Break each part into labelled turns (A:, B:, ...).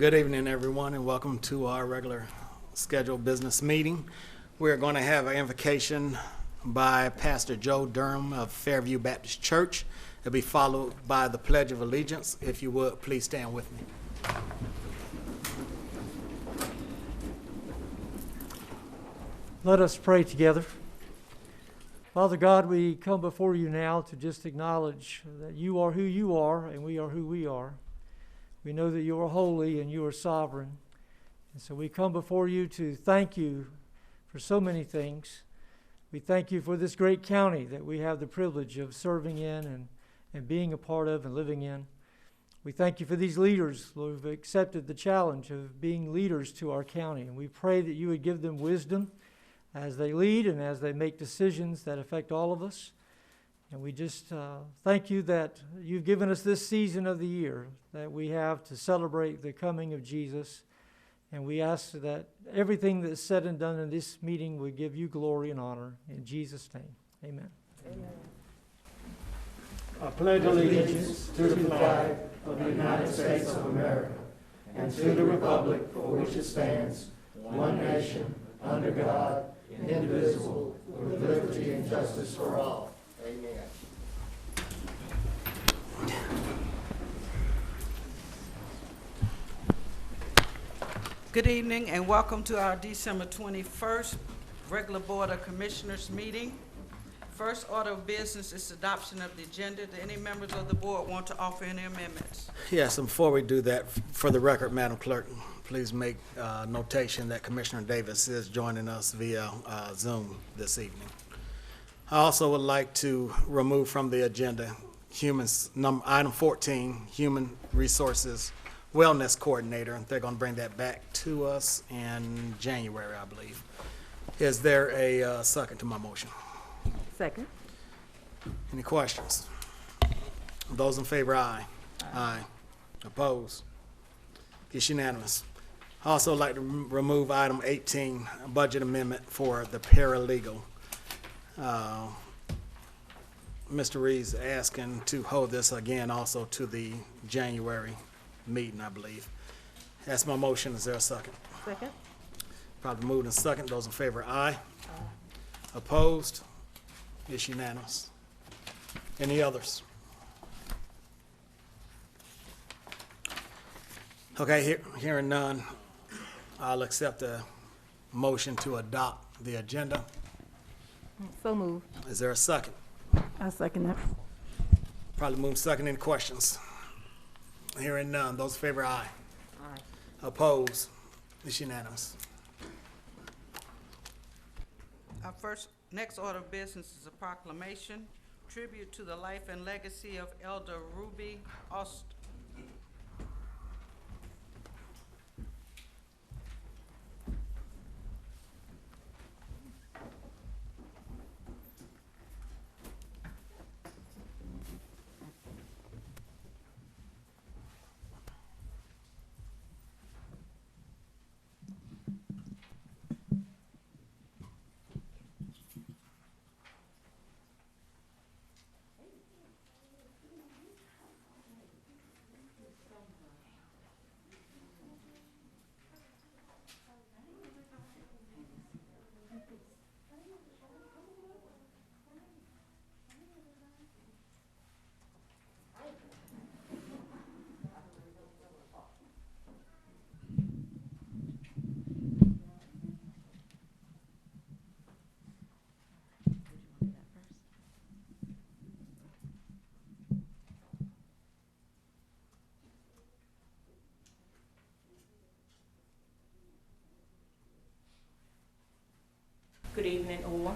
A: Good evening, everyone, and welcome to our regular scheduled business meeting. We're going to have an invocation by Pastor Joe Durham of Fairview Baptist Church. It'll be followed by the Pledge of Allegiance. If you would, please stand with me.
B: Let us pray together. Father God, we come before you now to just acknowledge that you are who you are and we are who we are. We know that you are holy and you are sovereign. And so we come before you to thank you for so many things. We thank you for this great county that we have the privilege of serving in and being a part of and living in. We thank you for these leaders who have accepted the challenge of being leaders to our county. And we pray that you would give them wisdom as they lead and as they make decisions that affect all of us. And we just thank you that you've given us this season of the year that we have to celebrate the coming of Jesus. And we ask that everything that's said and done in this meeting would give you glory and honor. In Jesus' name, amen.
C: Amen.
D: I pledge allegiance to the flag of the United States of America and to the republic for which it stands, one nation, under God, indivisible, with liberty and justice for all. Amen.
C: Good evening and welcome to our December 21st regular Board of Commissioners meeting. First order of business is adoption of the agenda. Do any members of the board want to offer any amendments?
A: Yes, and before we do that, for the record, Madam Clerk, please make notation that Commissioner Davis is joining us via Zoom this evening. I also would like to remove from the agenda item 14, Human Resources Wellness Coordinator, and they're going to bring that back to us in January, I believe. Is there a second to my motion?
E: Second.
A: Any questions? Those in favor, aye. Aye. Opposed? It's unanimous. I also like to remove item 18, budget amendment for the paralegal. Mr. Reed's asking to hold this again also to the January meeting, I believe. That's my motion. Is there a second?
E: Second.
A: Probably moved and second. Those in favor, aye. Opposed? It's unanimous. Any others? Okay, hearing none, I'll accept a motion to adopt the agenda.
E: So moved.
A: Is there a second?
E: I second that.
A: Probably move second. Any questions? Hearing none. Those in favor, aye.
E: Aye.
A: Opposed? It's unanimous.
C: Our next order of business is a proclamation, tribute to the life and legacy of Elder Ruby Austin.
F: Good evening, all.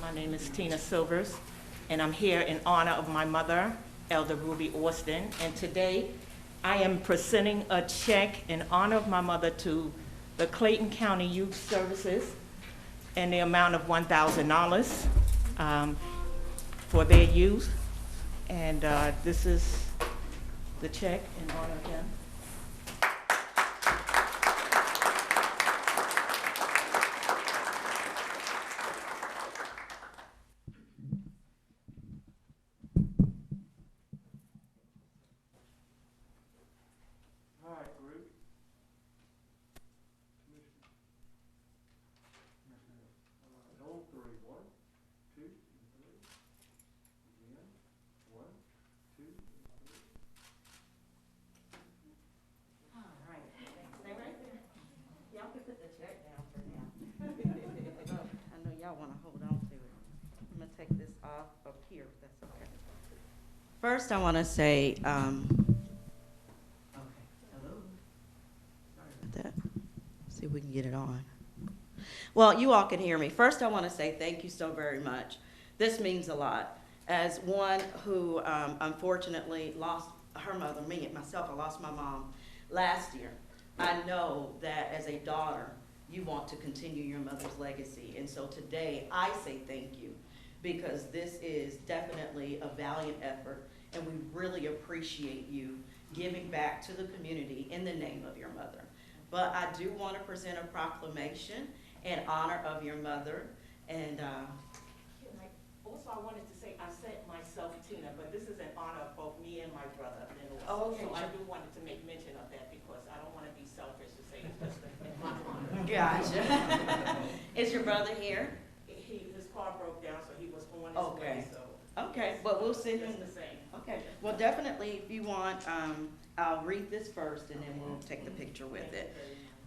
F: My name is Tina Silvers, and I'm here in honor of my mother, Elder Ruby Austin. And today, I am presenting a check in honor of my mother to the Clayton County Youth Services in the amount of $1,000 for their youth. And this is the check in honor of them.
C: up here, if that's okay. First, I want to say, okay, hello. Sorry about that. See if we can get it on. Well, you all can hear me. First, I want to say thank you so very much. This means a lot. As one who unfortunately lost her mother, myself, I lost my mom last year. I know that as a daughter, you want to continue your mother's legacy. And so today, I say thank you, because this is definitely a valiant effort, and we really appreciate you giving back to the community in the name of your mother. But I do want to present a proclamation in honor of your mother, and
F: Also, I wanted to say, I said myself, Tina, but this is in honor of both me and my brother.
C: Oh, okay,
F: So I
C: sure.
F: do wanted to make mention of that because I don't want to be selfish to say it's just in my honor.
C: Gotcha. Is your brother here?
F: His car broke down, so he was on his
C: Okay.
F: way, so.
C: Okay, but we'll send him.
F: Just the same.
C: Okay, well, definitely, if you want, I'll read this first, and then we'll take the picture with it.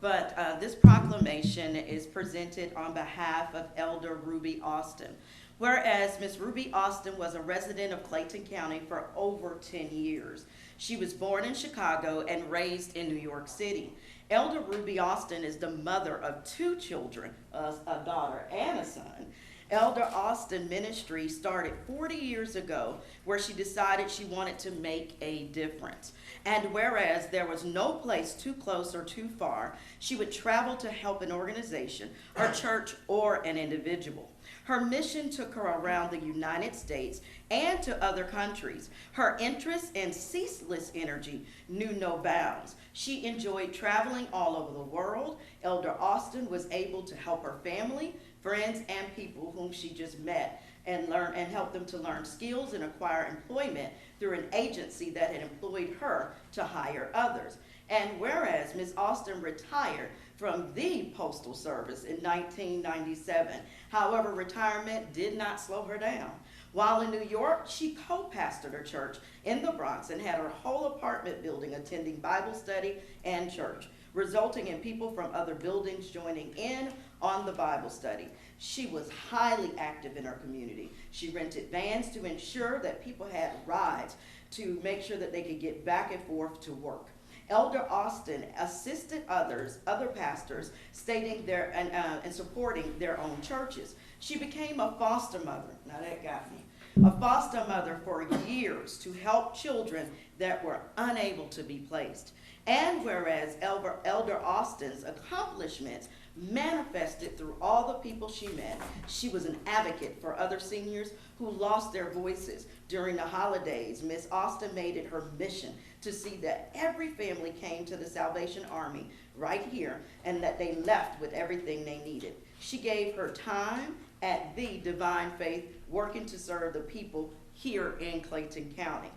C: But this proclamation is presented on behalf of Elder Ruby Austin. Whereas Miss Ruby Austin was a resident of Clayton County for over 10 years. She was born in Chicago and raised in New York City. Elder Ruby Austin is the mother of 2 children, a daughter and a son. Elder Austin Ministry started 40 years ago, where she decided she wanted to make a difference. And whereas there was no place too close or too far, she would travel to help an organization, a church, or an individual. Her mission took her around the United States and to other countries. Her interest and ceaseless energy knew no bounds. She enjoyed traveling all over the world. Elder Austin was able to help her family, friends, and people whom she just met and help them to learn skills and acquire employment through an agency that had employed her to hire others. And whereas Ms. Austin retired from the Postal Service in 1997, however, retirement did not slow her down. While in New York, she co-pastored her church in the Bronx and had her whole apartment building attending Bible study and church, resulting in people from other buildings joining in on the Bible study. She was highly active in her community. She rented vans to ensure that people had rides to make sure that they could get back and forth to work. Elder Austin assisted other pastors, stating and supporting their own churches. She became a foster mother. Now that got me. A foster mother for years to help children that were unable to be placed. And whereas Elder Austin's accomplishments manifested through all the people she met, she was an advocate for other seniors who lost their voices. During the holidays, Miss Austin made it her mission to see that every family came to the Salvation Army right here and that they left with everything they needed. She gave her time at the Divine Faith, working to serve the people here in Clayton County.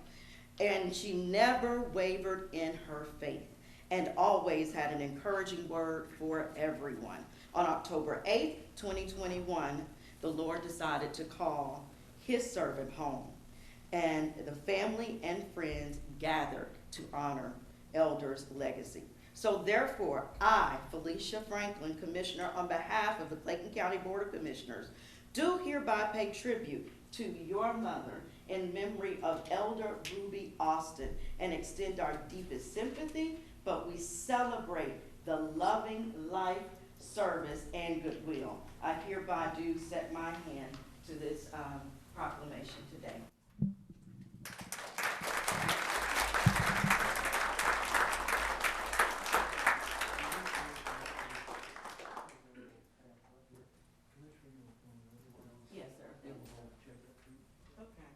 C: And she never wavered in her faith and always had an encouraging word for everyone. On October 8th, 2021, the Lord decided to call his servant home, and the family and friends gathered to honor Elder's legacy. So therefore, I, Felicia Franklin, Commissioner on behalf of the Clayton County Board of Commissioners, do hereby pay tribute to your mother in memory of Elder Ruby Austin and extend our deepest sympathy, but we celebrate the loving life, service, and goodwill. I hereby do set my hand to this proclamation today. Yes, sir. Okay.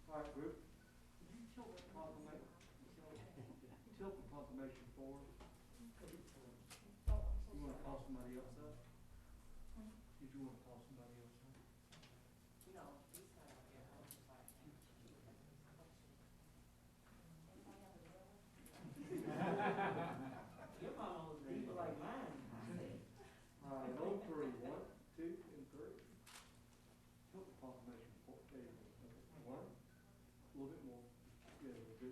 B: All right, group. Tilt the proclamation forward. You want to call somebody else up? Did you want to call somebody else up?
F: No, he's not up here. I was just like,
C: Your mama was people like mine.
B: All right, old three.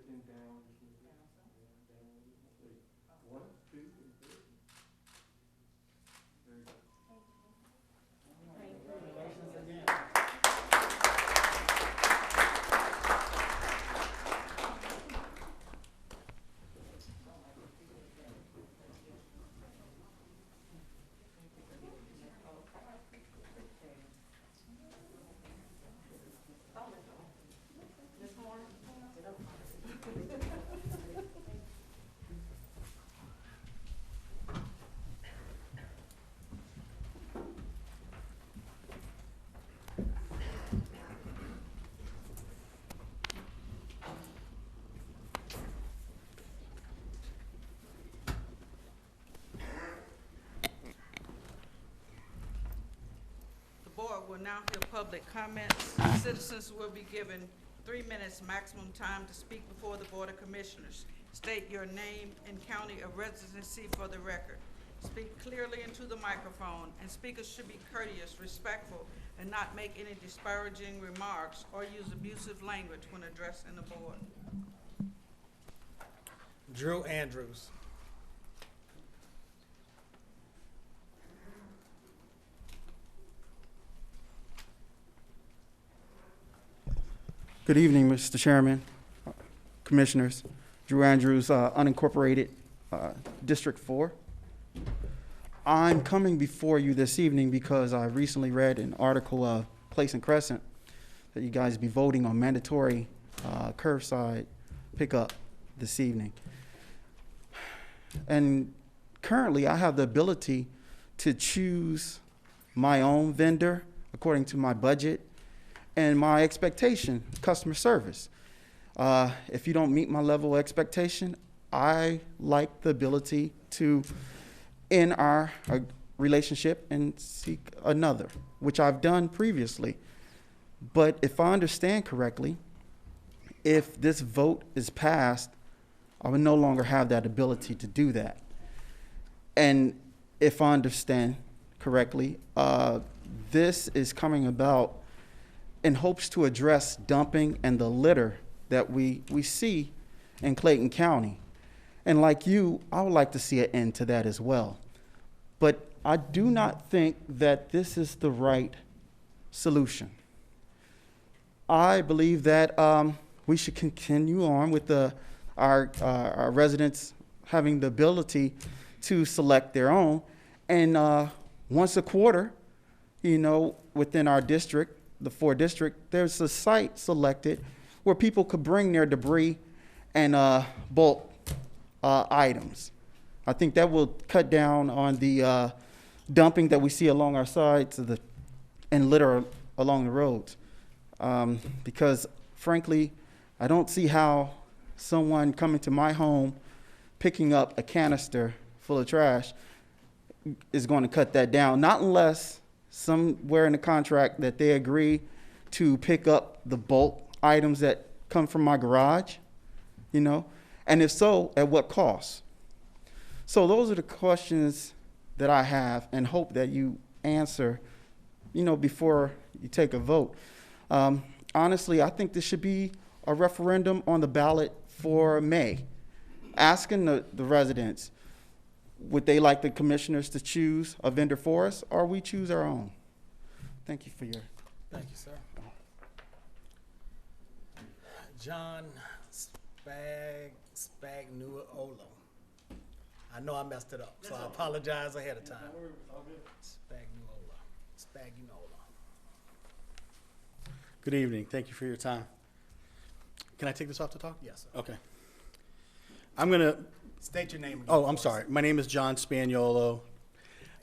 D: and down. One, two, and three. Very good. Congratulations again.
C: The board will now hear public comments. Citizens will be given 3 minutes maximum time to speak before the Board of Commissioners. State your name and county of residency for the record. Speak clearly into the microphone, and speakers should be courteous, respectful, and not make any disparaging remarks or use abusive language when addressing the board.
A: Drew Andrews.
G: Good evening, Mr. Chairman, Commissioners. Drew Andrews, unincorporated, District 4. I'm coming before you this evening because I recently read an article of Place and Crescent that you guys be voting on mandatory curbside pickup this evening. And currently, I have the ability to choose my own vendor according to my budget and my expectation, customer service. If you don't meet my level of expectation, I like the ability to end our relationship and seek another, which I've done previously. But if I understand correctly, if this vote is passed, I will no longer have that ability to do that. And if I understand correctly, this is coming about in hopes to address dumping and the litter that we see in Clayton County. And like you, I would like to see an end to that as well. But I do not think that this is the right solution. I believe that we should continue on with our residents having the ability to select their own. And once a quarter, within our district, the 4 district, there's a site selected where people could bring their debris and bulk items. I think that will cut down on the dumping that we see along our sides and litter along the roads. Because frankly, I don't see how someone coming to my home, picking up a canister full of trash is going to cut that down, not unless somewhere in the contract that they agree to pick up the bulk items that come from my garage, and if so, at what cost? So those are the questions that I have and hope that you answer, before you take a vote. Honestly, I think this should be a referendum on the ballot for May, asking the residents, would they like the commissioners to choose a vendor for us, or we choose our own? Thank you for your.
A: Thank you, sir. John Spagnuolo. I know I messed it up, so I apologize ahead of time. Spagnuolo.
H: Good evening. Thank you for your time. Can I take this off to talk?
A: Yes, sir.
H: Okay. I'm going to.
A: State your name again.
H: Oh, I'm
A: for us.
H: sorry. My name is John Spagnuolo.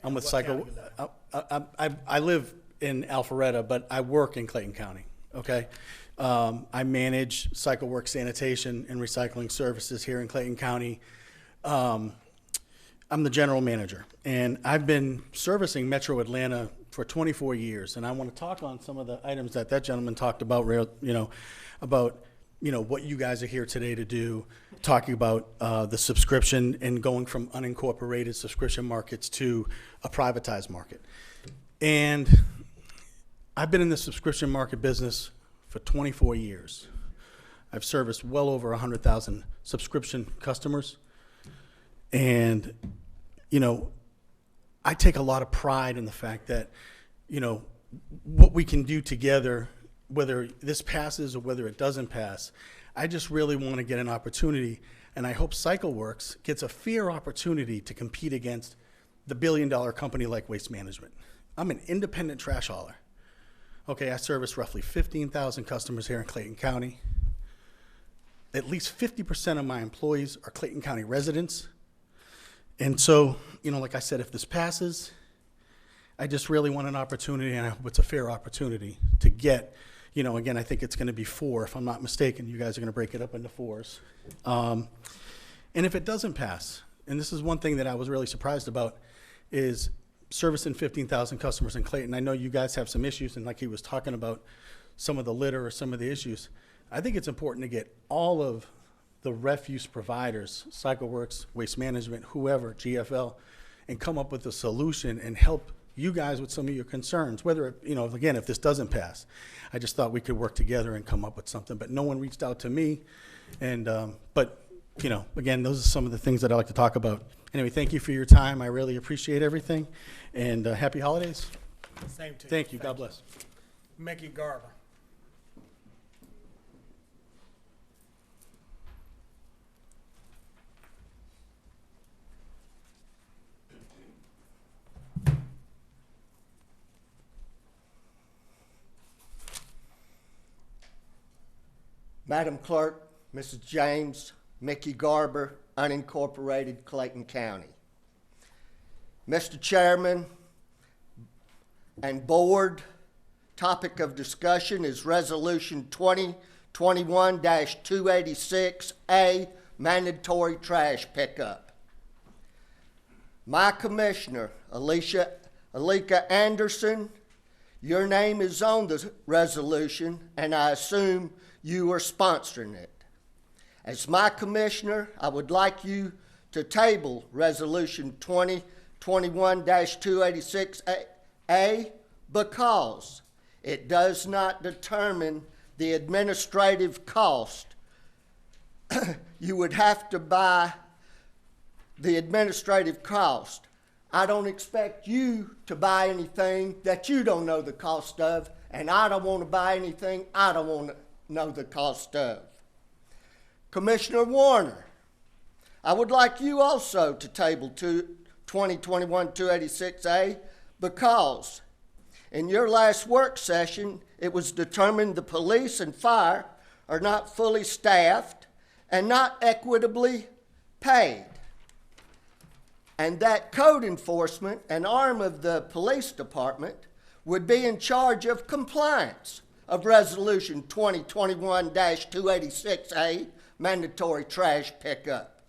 H: I'm with
A: What
H: Cycle.
A: county
H: I live in Alpharetta, but I work in Clayton County. Okay. I manage Cycle Work Sanitation and Recycling Services here in Clayton County. I'm the general manager, and I've been servicing Metro Atlanta for 24 years. And I want to talk on some of the items that gentleman talked about, what you guys are here today to do, talking about the subscription and going from unincorporated subscription markets to a privatized market. And I've been in the subscription market business for 24 years. I've serviced well over 100,000 subscription customers. And, you know, I take a lot of pride in the fact that, you know, what we can do together, whether this passes or whether it doesn't pass, I just really want to get an opportunity, and I hope CycleWorks gets a fair opportunity to compete against the billion-dollar company like Waste Management. I'm an independent trash hauler. Okay, I service roughly 15,000 customers here in Clayton County. At least 50% of my employees are Clayton County residents. And so, you know, like I said, if this passes, I just really want an opportunity, and I hope it's a fair opportunity to get, you know, again, I think it's going to be 4, if I'm not mistaken. You guys are going to break it up into 4s. And if it doesn't pass, and this is one thing that I was really surprised about, is servicing 15,000 customers in Clayton. I know you guys have some issues, and like he was talking about some of the litter or some of the issues. I think it's important to get all of the refuse providers, CycleWorks, Waste Management, whoever, GFL, and come up with a solution and help you guys with some of your concerns, whether, you know, again, if this doesn't pass. I just thought we could work together and come up with something, but no one reached out to me. And, but, you know, again, those are some of the things that I like to talk about. Anyway, thank you for your time. I really appreciate everything, and happy holidays.
A: Same to you.
H: Thank you. God bless.
A: Mickey Garber.
D: Madam Clerk, Mrs. James, Mickey Garber, unincorporated Clayton County. Mr. Chairman and Board, topic of discussion is Resolution 2021-286A, mandatory trash pickup. My commissioner, Alika Anderson, your name is on the resolution, and I assume you are sponsoring it. As my commissioner, I would like you to table Resolution 2021-286A because it does not determine the administrative cost. You would have to buy the administrative cost. I don't expect you to buy anything that you don't know the cost of, and I don't want to buy anything I don't want to know the cost of. Commissioner Warner, I would like you also to table 2021-286A because in your last work session, it was determined the police and fire are not fully staffed and not equitably paid, and that code enforcement, an arm of the police department, would be in charge of compliance of Resolution 2021-286A, mandatory trash pickup.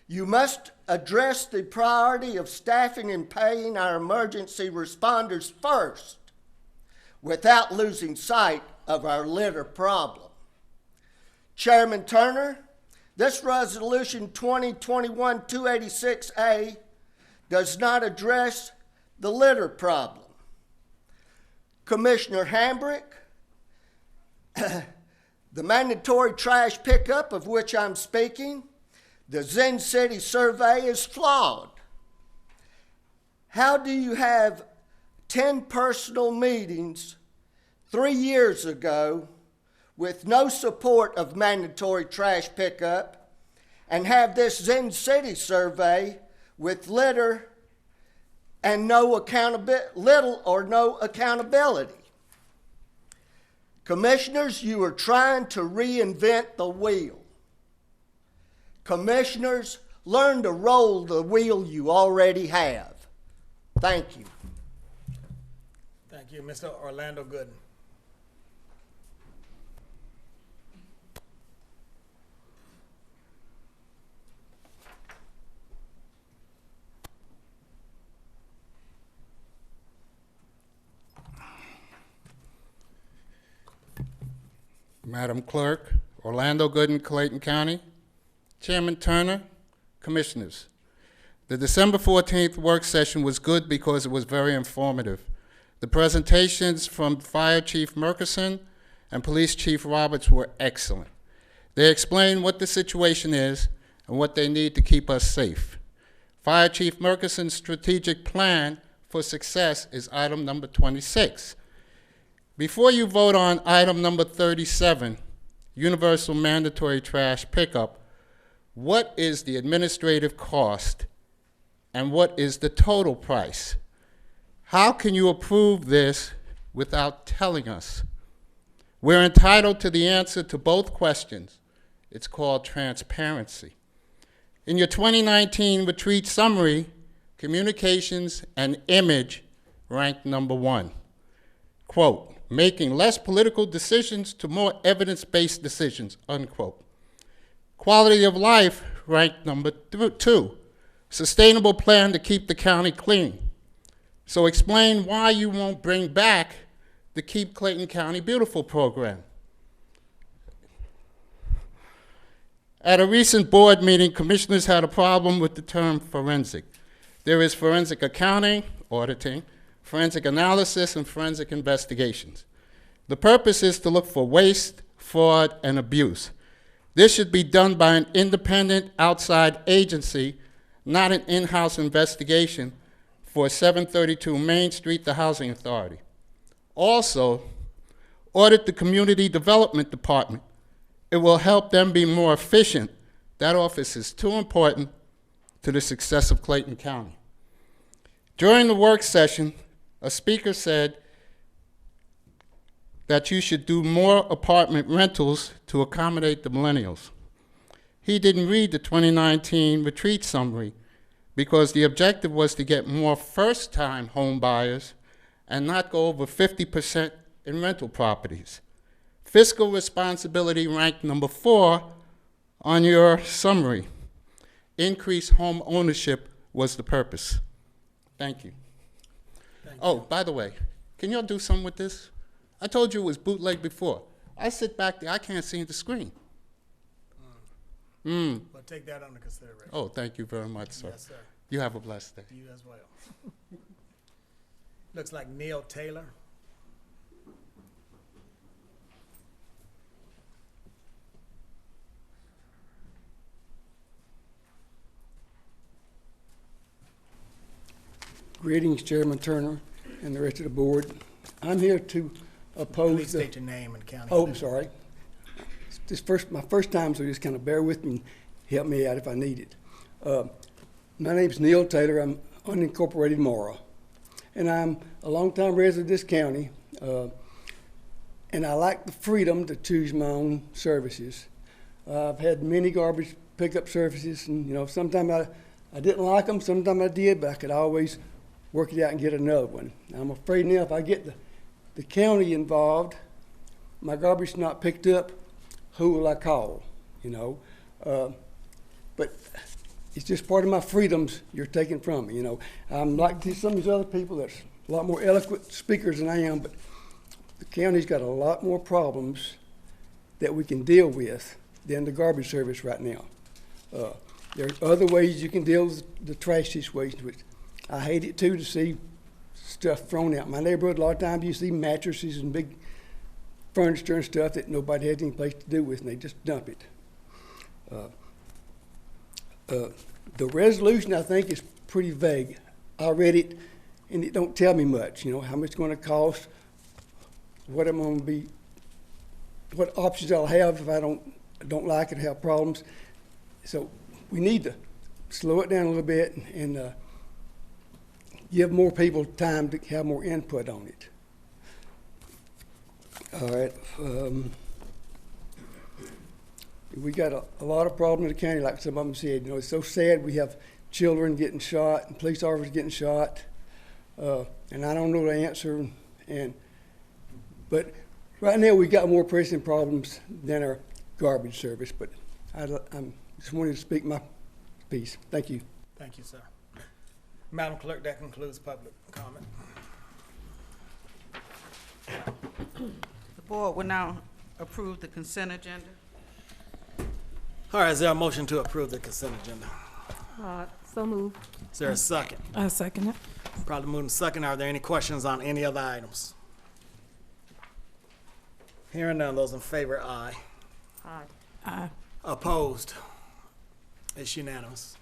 D: You must address the priority of staffing and paying our emergency responders first without losing sight of our litter problem. Chairman Turner, this Resolution 2021-286A does not address the litter problem. Commissioner Hambrick, the mandatory trash pickup of which I'm speaking, the Zen City survey is flawed. How do you have 10 personal meetings 3 years ago with no support of mandatory trash pickup and have this Zen City survey with litter and little or no accountability? Commissioners, you are trying to reinvent the wheel. Commissioners, learn to roll the wheel you already have. Thank you.
A: Thank you. Mr. Orlando Gooden.
I: Madam Clerk, Orlando Gooden, Clayton County, Chairman Turner, Commissioners. The December 14th work session was good because it was very informative. The presentations from Fire Chief Murkison and Police Chief Roberts were excellent. They explain what the situation is and what they need to keep us safe. Fire Chief Murkison's strategic plan for success is item number 26. Before you vote on item number 37, universal mandatory trash pickup, what is the administrative cost and what is the total price? How can you approve this without telling us? We're entitled to the answer to both questions. It's called transparency. In your 2019 retreat summary, communications and image ranked number 1. Quote, making less political decisions to more evidence-based decisions, unquote. Quality of life ranked number 2. Sustainable plan to keep the county clean. So explain why you won't bring back the Keep Clayton County Beautiful program. At a recent board meeting, commissioners had a problem with the term forensic. There is forensic accounting, auditing, forensic analysis, and forensic investigations. The purpose is to look for waste, fraud, and abuse. This should be done by an independent outside agency, not an in-house investigation for 732 Main Street, the Housing Authority. Also, audit the Community Development Department. It will help them be more efficient. That office is too important to the success of Clayton County. During the work session, a speaker said that you should do more apartment rentals to accommodate the millennials. He didn't read the 2019 retreat summary because the objective was to get more first-time home buyers and not go over 50% in rental properties. Fiscal responsibility ranked number 4 on your summary. Increased home ownership was the purpose. Thank you. Oh, by the way, can y'all do something with this? I told you it was bootleg before. I sit back there, I can't see the screen.
A: But take that under consideration.
I: Oh, thank you very much, sir.
A: Yes, sir.
I: You have a blessed day.
A: You as well. Looks like Neil Taylor.
J: Greetings, Chairman Turner and the rest of the board. I'm here to oppose
A: Please state your name and county.
J: Oh, I'm sorry. My first time, so just kind of bear with me and help me out if I need it. My name's Neil Taylor. I'm unincorporated Mora, and I'm a longtime resident of this county, and I like the freedom to choose my own services. I've had many garbage pickup services, and sometimes I didn't like them, sometimes I did, but I could always work it out and get another one. I'm afraid now if I get the county involved, my garbage not picked up, who will I call, but it's just part of my freedoms you're taking from me, I'm like some of these other people that's a lot more eloquent speakers than I am, but the county's got a lot more problems that we can deal with than the garbage service right now. There are other ways you can deal with the trash situation, which I hate it too to see stuff thrown out. In my neighborhood, a lot of times you see mattresses and big furniture and stuff that nobody has any place to do with, and they just dump it. The resolution, I think, is pretty vague. I read it, and it don't tell me much. How much it's going to cost, what I'm going to be, what options I'll have if I don't like it, have problems. So we need to slow it down a little bit and give more people time to have more input on it. All right. We got a lot of problems in the county, like some of them said. It's so sad we have children getting shot and police officers getting shot, and I don't know the answer. But right now we got more pressing problems than our garbage service. But I'm just wanted to speak my piece. Thank you.
A: Thank you, sir. Madam Clerk, that concludes public comment.
C: The board will now approve the consent agenda.
A: All right, is there a motion to approve the consent agenda?
E: So move.
A: Is there a second?
E: I second it.
A: Probably moving second. Are there any questions on any other items? Hearing none, those in favor, aye.
F: Aye.
E: Aye.
A: Opposed? It's unanimous.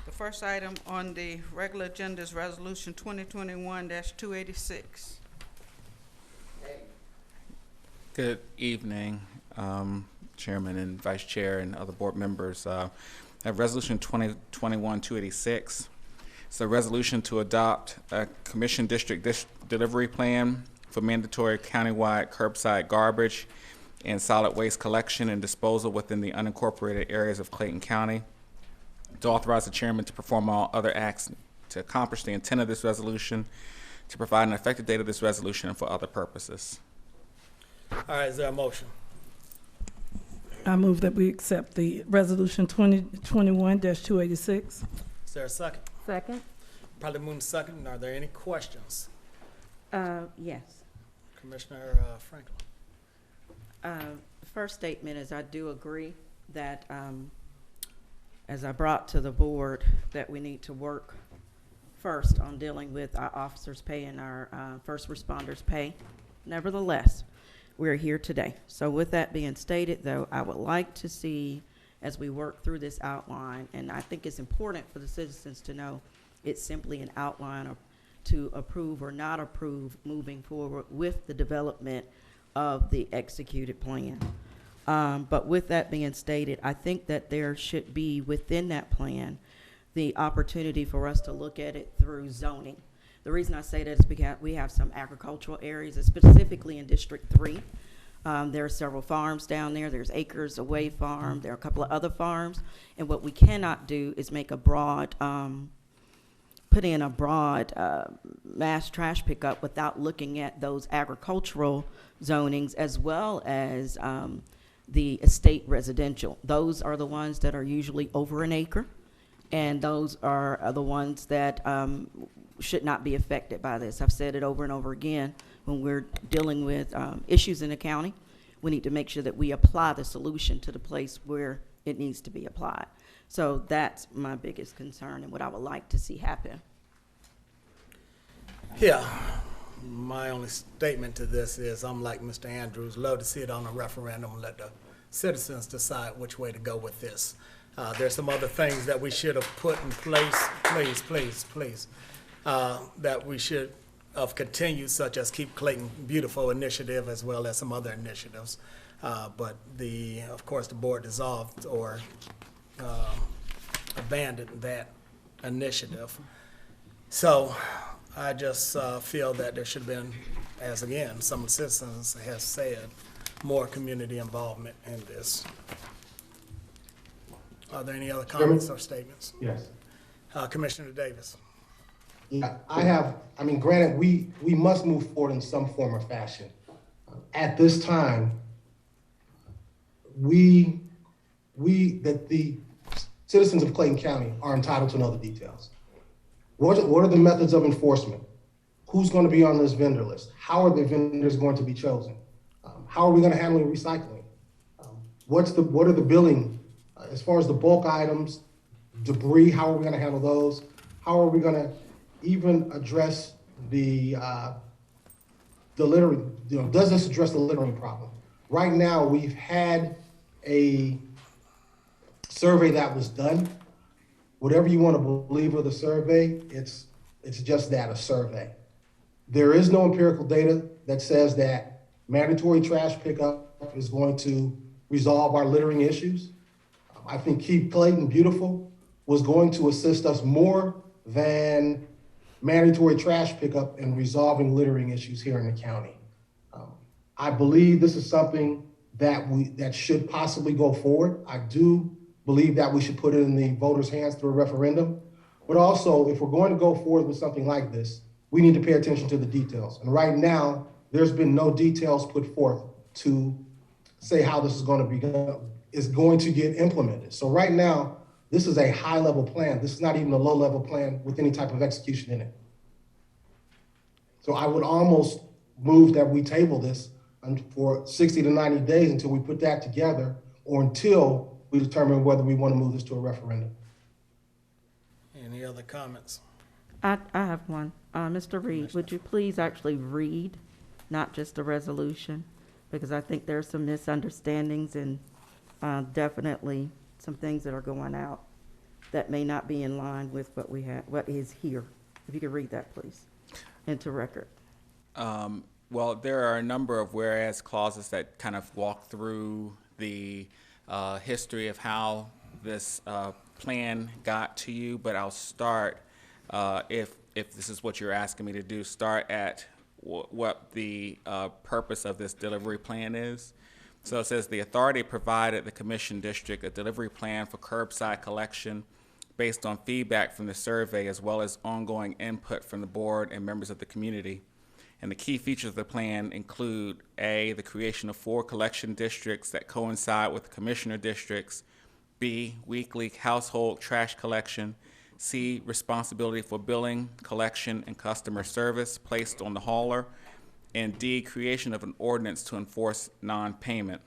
C: The first item on the regular agenda is Resolution 2021-286.
K: Good evening, Chairman and Vice Chair and other board members. I have Resolution 2021-286. It's a resolution to adopt a Commission District delivery plan for mandatory countywide curbside garbage and solid waste collection and disposal within the unincorporated areas of Clayton County. To authorize the chairman to perform all other acts to accomplish the intent of this resolution, to provide an effective date of this resolution and for other purposes.
A: All right, is there a motion?
E: I move that we accept the resolution 2021-286.
A: Is there a second?
E: Second.
A: Probably moving second. Are there any questions?
L: Yes.
A: Commissioner Franklin.
L: The first statement is I do agree that, as I brought to the board, that we need to work first on dealing with our officers' pay and our first responders' pay. Nevertheless, we're here today. So with that being stated, though, I would like to see, as we work through this outline, and I think it's important for the citizens to know it's simply an outline of, to approve or not approve moving forward with the development of the executed plan. But with that being stated, I think that there should be within that plan the opportunity for us to look at it through zoning. The reason I say that is because we have some agricultural areas, specifically in District 3. There are several farms down there. There's Acres Away Farm. There are a couple of other farms. And what we cannot do is make a broad, put in a broad mass trash pickup without looking at those agricultural zonings as well as the estate residential. Those are the ones that are usually over an acre, and those are the ones that should not be affected by this. I've said it over and over again. When we're dealing with issues in the county, we need to make sure that we apply the solution to the place where it needs to be applied. So that's my biggest concern and what I would like to see happen.
A: Yeah, my only statement to this is I'm like Mr. Andrews, love to see it on a referendum and let the citizens decide which way to go with this. There's some other things that we should have put in place, please, that we should have continued, such as Keep Clayton Beautiful initiative as well as some other initiatives. But of course, the board dissolved or abandoned that initiative. So I just feel that there should have been, as again, some citizens have said, more community involvement in this. Are there any other comments or statements?
D: Yes.
A: Commissioner Davis.
D: Yeah, I mean, granted, we must move forward in some form or fashion. At this time, that the citizens of Clayton County are entitled to know the details. What are the methods of enforcement? Who's going to be on this vendor list? How are the vendors going to be chosen? How are we going to handle recycling? What are the billing as far as the bulk items, debris? How are we going to handle those? How are we going to even address the littering? Does this address the littering problem? Right now, we've had a survey that was done. Whatever you want to believe of the survey, it's just that, a survey. There is no empirical data that says that mandatory trash pickup is going to resolve our littering issues. I think Keep Clayton Beautiful was going to assist us more than mandatory trash pickup in resolving littering issues here in the county. I believe this is something that should possibly go forward. I do believe that we should put it in the voters' hands through a referendum. But also, if we're going to go forward with something like this, we need to pay attention to the details. And right now, there's been no details put forth to say how this is going to get implemented. So right now, this is a high-level plan. This is not even a low-level plan with any type of execution in it. So I would almost move that we table this for 60 to 90 days until we put that together, or until we determine whether we want to move this to a referendum.
A: Any other comments?
L: I have one. Mr. Reed, would you please actually read, not just a resolution? Because I think there are some misunderstandings and definitely some things that are going out that may not be in line with what we have, what is here. If you could read that, please, into record.
K: Well, there are a number of whereas clauses that kind of walk through the history of how this plan got to you, but I'll start, if this is what you're asking me to do, start at what the purpose of this delivery plan is. So it says the authority provided the Commission District a delivery plan for curbside collection based on feedback from the survey as well as ongoing input from the board and members of the community. And the key features of the plan include A, the creation of 4 collection districts that coincide with the commissioner districts, B, weekly household trash collection, C, responsibility for billing, collection, and customer service placed on the hauler, and D, creation of an ordinance to enforce non-payment.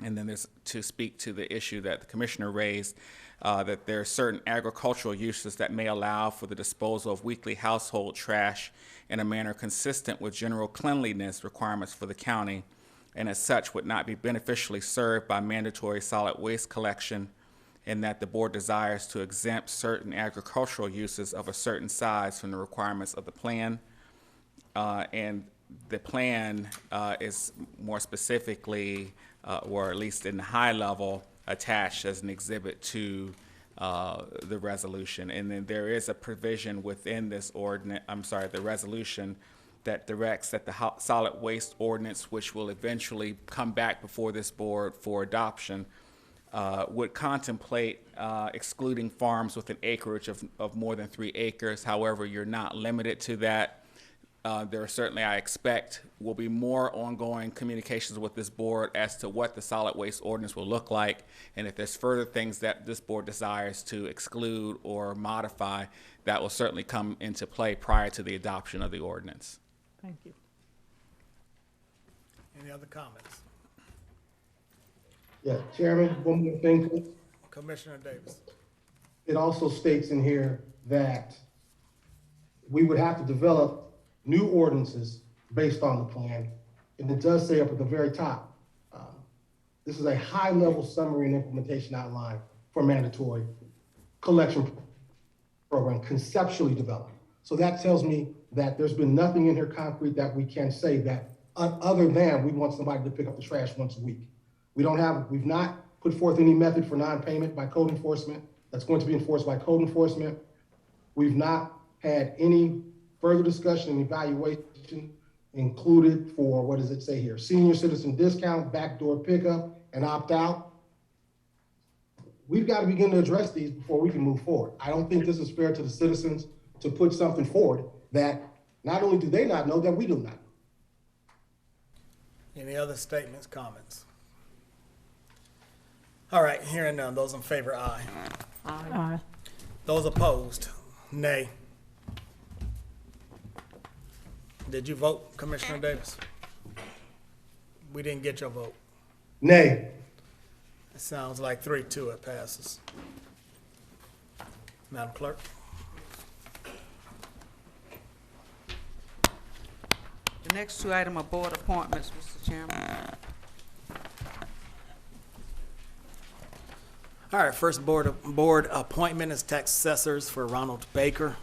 K: And then there's to speak to the issue that the commissioner raised, that there are certain agricultural uses that may allow for the disposal of weekly household trash in a manner consistent with general cleanliness requirements for the county, and as such would not be beneficially served by mandatory solid waste collection, and that the board desires to exempt certain agricultural uses of a certain size from the requirements of the plan. And the plan is more specifically, or at least in the high level, attached as an exhibit to the resolution. And then there is a provision within this the resolution that directs that the solid waste ordinance, which will eventually come back before this board for adoption, would contemplate excluding farms with an acreage of more than 3 acres. However, you're not limited to that. There are certainly, I expect, will be more ongoing communications with this board as to what the solid waste ordinance will look like, and if there's further things that this board desires to exclude or modify, that will certainly come into play prior to the adoption of the ordinance.
B: Thank you.
A: Any other comments?
D: Yeah, Chairman, one more thing, please.
A: Commissioner Davis.
D: It also states in here that we would have to develop new ordinances based on the plan. And it does say up at the very top, this is a high-level summary and implementation outline for mandatory collection program conceptually developed. So that tells me that there's been nothing in here concrete that we can say that other than we want somebody to pick up the trash once a week. We've not put forth any method for non-payment by code enforcement that's going to be enforced by code enforcement. We've not had any further discussion and evaluation included for, what does it say here? Senior citizen discount, backdoor pickup, and opt-out. We've got to begin to address these before we can move forward. I don't think this is fair to the citizens to put something forward that not only do they not know, that we do not know.
A: Any other statements, comments? All right, hearing none. Those in favor, aye.
E: Aye.
A: Those opposed, nay. Did you vote, Commissioner Davis? We didn't get your vote.
D: Nay.
A: It sounds like 3-2, it passes. Madam Clerk?
C: The next 2 items are board appointments, Mr. Chairman.
A: All right, first board appointment is tax assessors for Ronald Baker.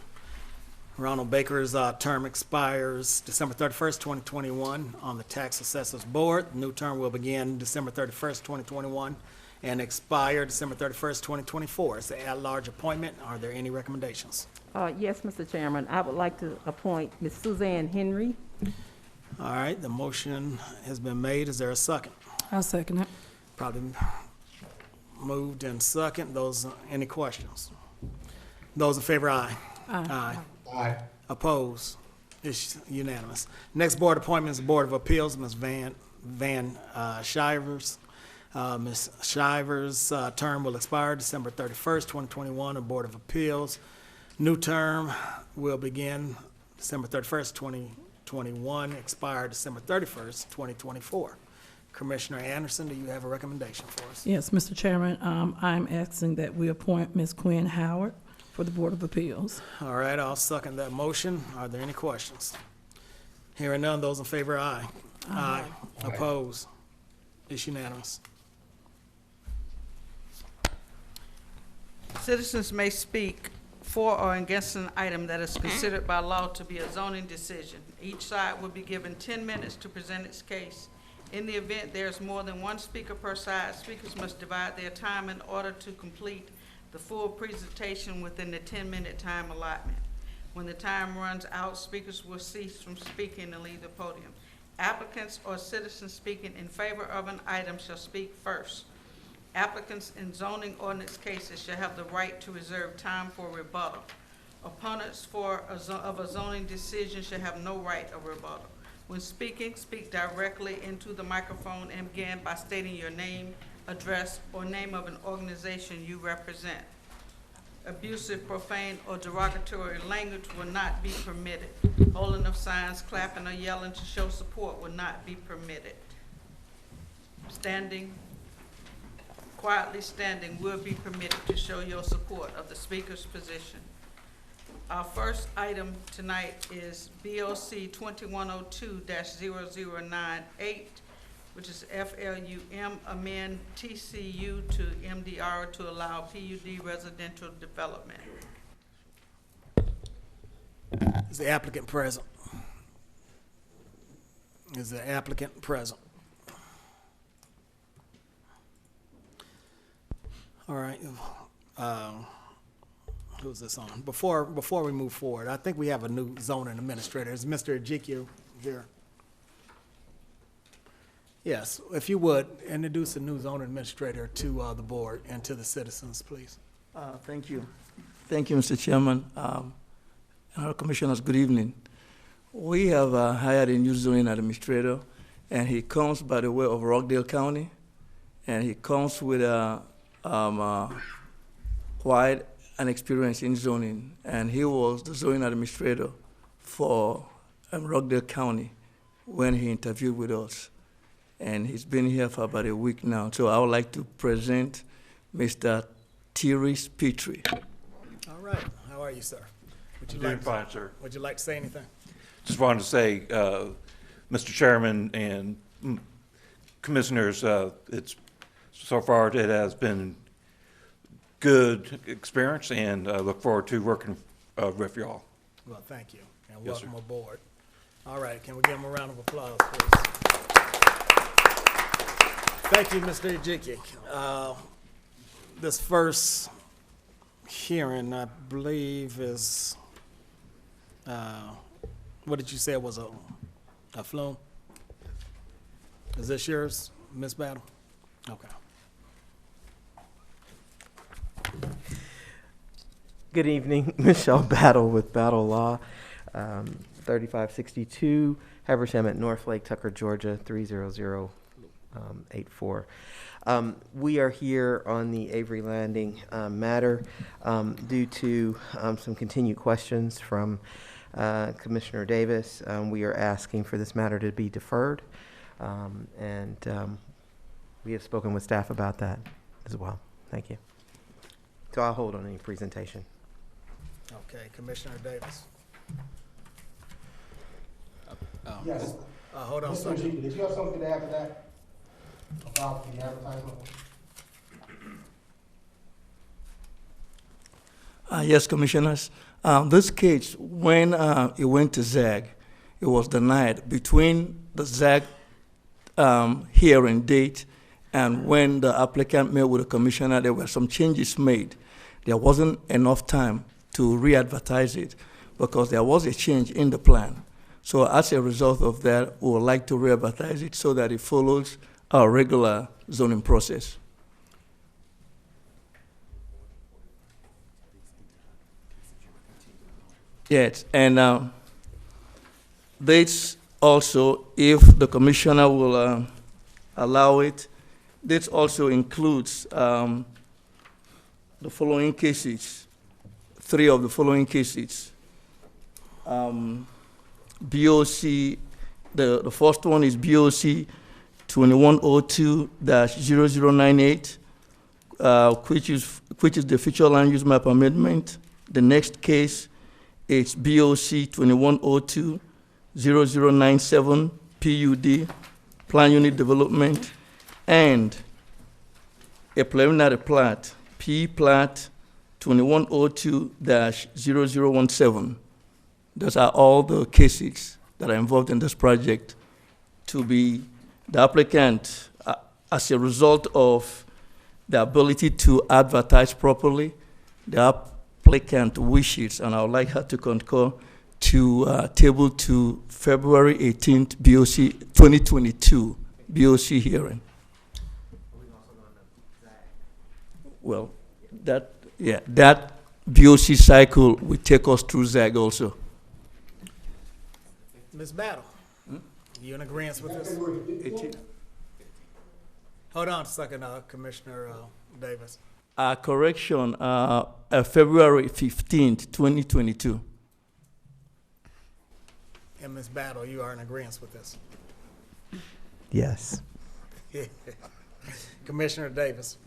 A: Ronald Baker's term expires December 31st, 2021 on the Tax Assessors Board. The new term will begin December 31st, 2021 and expire December 31st, 2024. It's an at-large appointment. Are there any recommendations?
E: Yes, Mr. Chairman, I would like to appoint Ms. Suzanne Henry.
A: All right, the motion has been made. Is there a second?
E: I'll second it.
A: Probably moved and second. Any questions? Those in favor, aye. Aye.
D: Aye.
A: Opposed? It's unanimous. Next board appointment is the Board of Appeals, Ms. Van Shivers. Ms. Shivers' term will expire December 31st, 2021, on Board of Appeals. New term will begin December 31st, 2021, expire December 31st, 2024. Commissioner Anderson, do you have a recommendation for us?
M: Yes, Mr. Chairman, I'm asking that we appoint Ms. Quinn Howard for the Board of Appeals.
A: All right, I'll second that motion. Are there any questions? Hearing none, those in favor, aye. Aye. Opposed? It's unanimous.
C: Citizens may speak for or against an item that is considered by law to be a zoning decision. Each side will be given 10 minutes to present its case. In the event there is more than one speaker per side, speakers must divide their time in order to complete the full presentation within the 10-minute time allotment. When the time runs out, speakers will cease from speaking and leave the podium. Applicants or citizens speaking in favor of an item shall speak first. Applicants in zoning ordinance cases shall have the right to reserve time for rebuttal. Opponents of a zoning decision shall have no right of rebuttal. When speaking, speak directly into the microphone and begin by stating your name, address, or name of an organization you represent. Abusive, profane, or derogatory language will not be permitted. Holding of signs, clapping, or yelling to show support will not be permitted. Quietly standing will be permitted to show your support of the speaker's position. Our first item tonight is BOC 2102-0098, which is FLUM amend TCU to MDR to allow PUD residential development.
A: Is the applicant present? Is the applicant present? All right. Who's this on? Before we move forward, I think we have a new zoning administrator. Is Mr. Ezekiel here? Yes, if you would, introduce a new zoning administrator to the board and to the citizens, please.
N: Thank you. Thank you, Mr. Chairman. And our commissioners, good evening. We have hired a new zoning administrator, and he comes by the way of Rockdale County, and he comes with quite an experience in zoning, and he was the zoning administrator for Rockdale County when he interviewed with us. And he's been here for about a week now. So I would like to present Mr. Tyrese Petrie.
A: All right. How are you, sir? Would you
O: Doing fine, sir.
A: Would you like to say anything?
O: Just wanted to say, Mr. Chairman and Commissioners, so far it has been good experience, and I look forward to working with y'all.
A: Well, thank you, and
O: Yes,
A: welcome
O: sir.
A: aboard. All right, can we give him a round of applause, please? Thank you, Mr. Ezekiel. This first hearing, I believe, is, what did you say it was, a flume? Is this yours, Ms. Battle? Okay.
P: Good evening, Michelle Battle with Battle Law, 3562 Habersham at North Lake, Tucker, Georgia, 30084. We are here on the Avery Landing matter due to some continued questions from Commissioner Davis. We are asking for this matter to be deferred, and we have spoken with staff about that as well. Thank you. So I'll hold on any presentation.
A: Okay, Commissioner Davis.
G: Yes.
A: Hold on a
G: Mr.
A: second.
G: Ezekiel, did you have something to add to that about the advertisement?
N: Yes, Commissioners. This case, when it went to ZAG, it was denied between the ZAG hearing date and when the applicant met with the commissioner. There were some changes made. There wasn't enough time to re-advertise it because there was a change in the plan. So as a result of that, we would like to re-advertise it so that it follows our regular zoning process. Yes, and this also, if the commissioner will allow it, this also includes the following cases, 3 of the following cases. BOC, the first one is BOC 2102-0098, which is the future land use map amendment. The next case is BOC 2102-0097, PUD, plan unit development, and a preliminary plat, P plat 2102-0017. Those are all the cases that are involved in this project. To be the applicant, as a result of the ability to advertise properly, the applicant wishes, and I would like her to concur, to table to February 18th BOC 2022 BOC hearing. Well, that BOC cycle will take us through ZAG also.
A: Ms. Battle, you in agreement with this? Hold on a second, Commissioner Davis.
N: Correction, February 15th, 2022.
A: And Ms. Battle, you are in agreement with this?
P: Yes.
A: Commissioner Davis.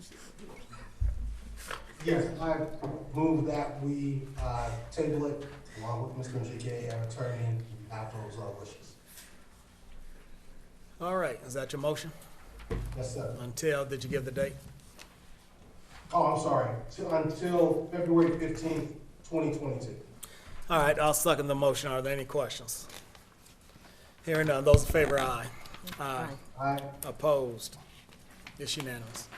D: Yes, I move that we table it along with Mr. Njike and attorney after those wishes.
A: All right, is that your motion?
D: Yes, sir.
A: Until, did you give the date?
D: Oh, I'm sorry. Until February 15th, 2022.
A: All right, I'll second the motion. Are there any questions? Hearing none, those in favor, aye. Aye.
D: Aye.
A: Opposed? It's unanimous.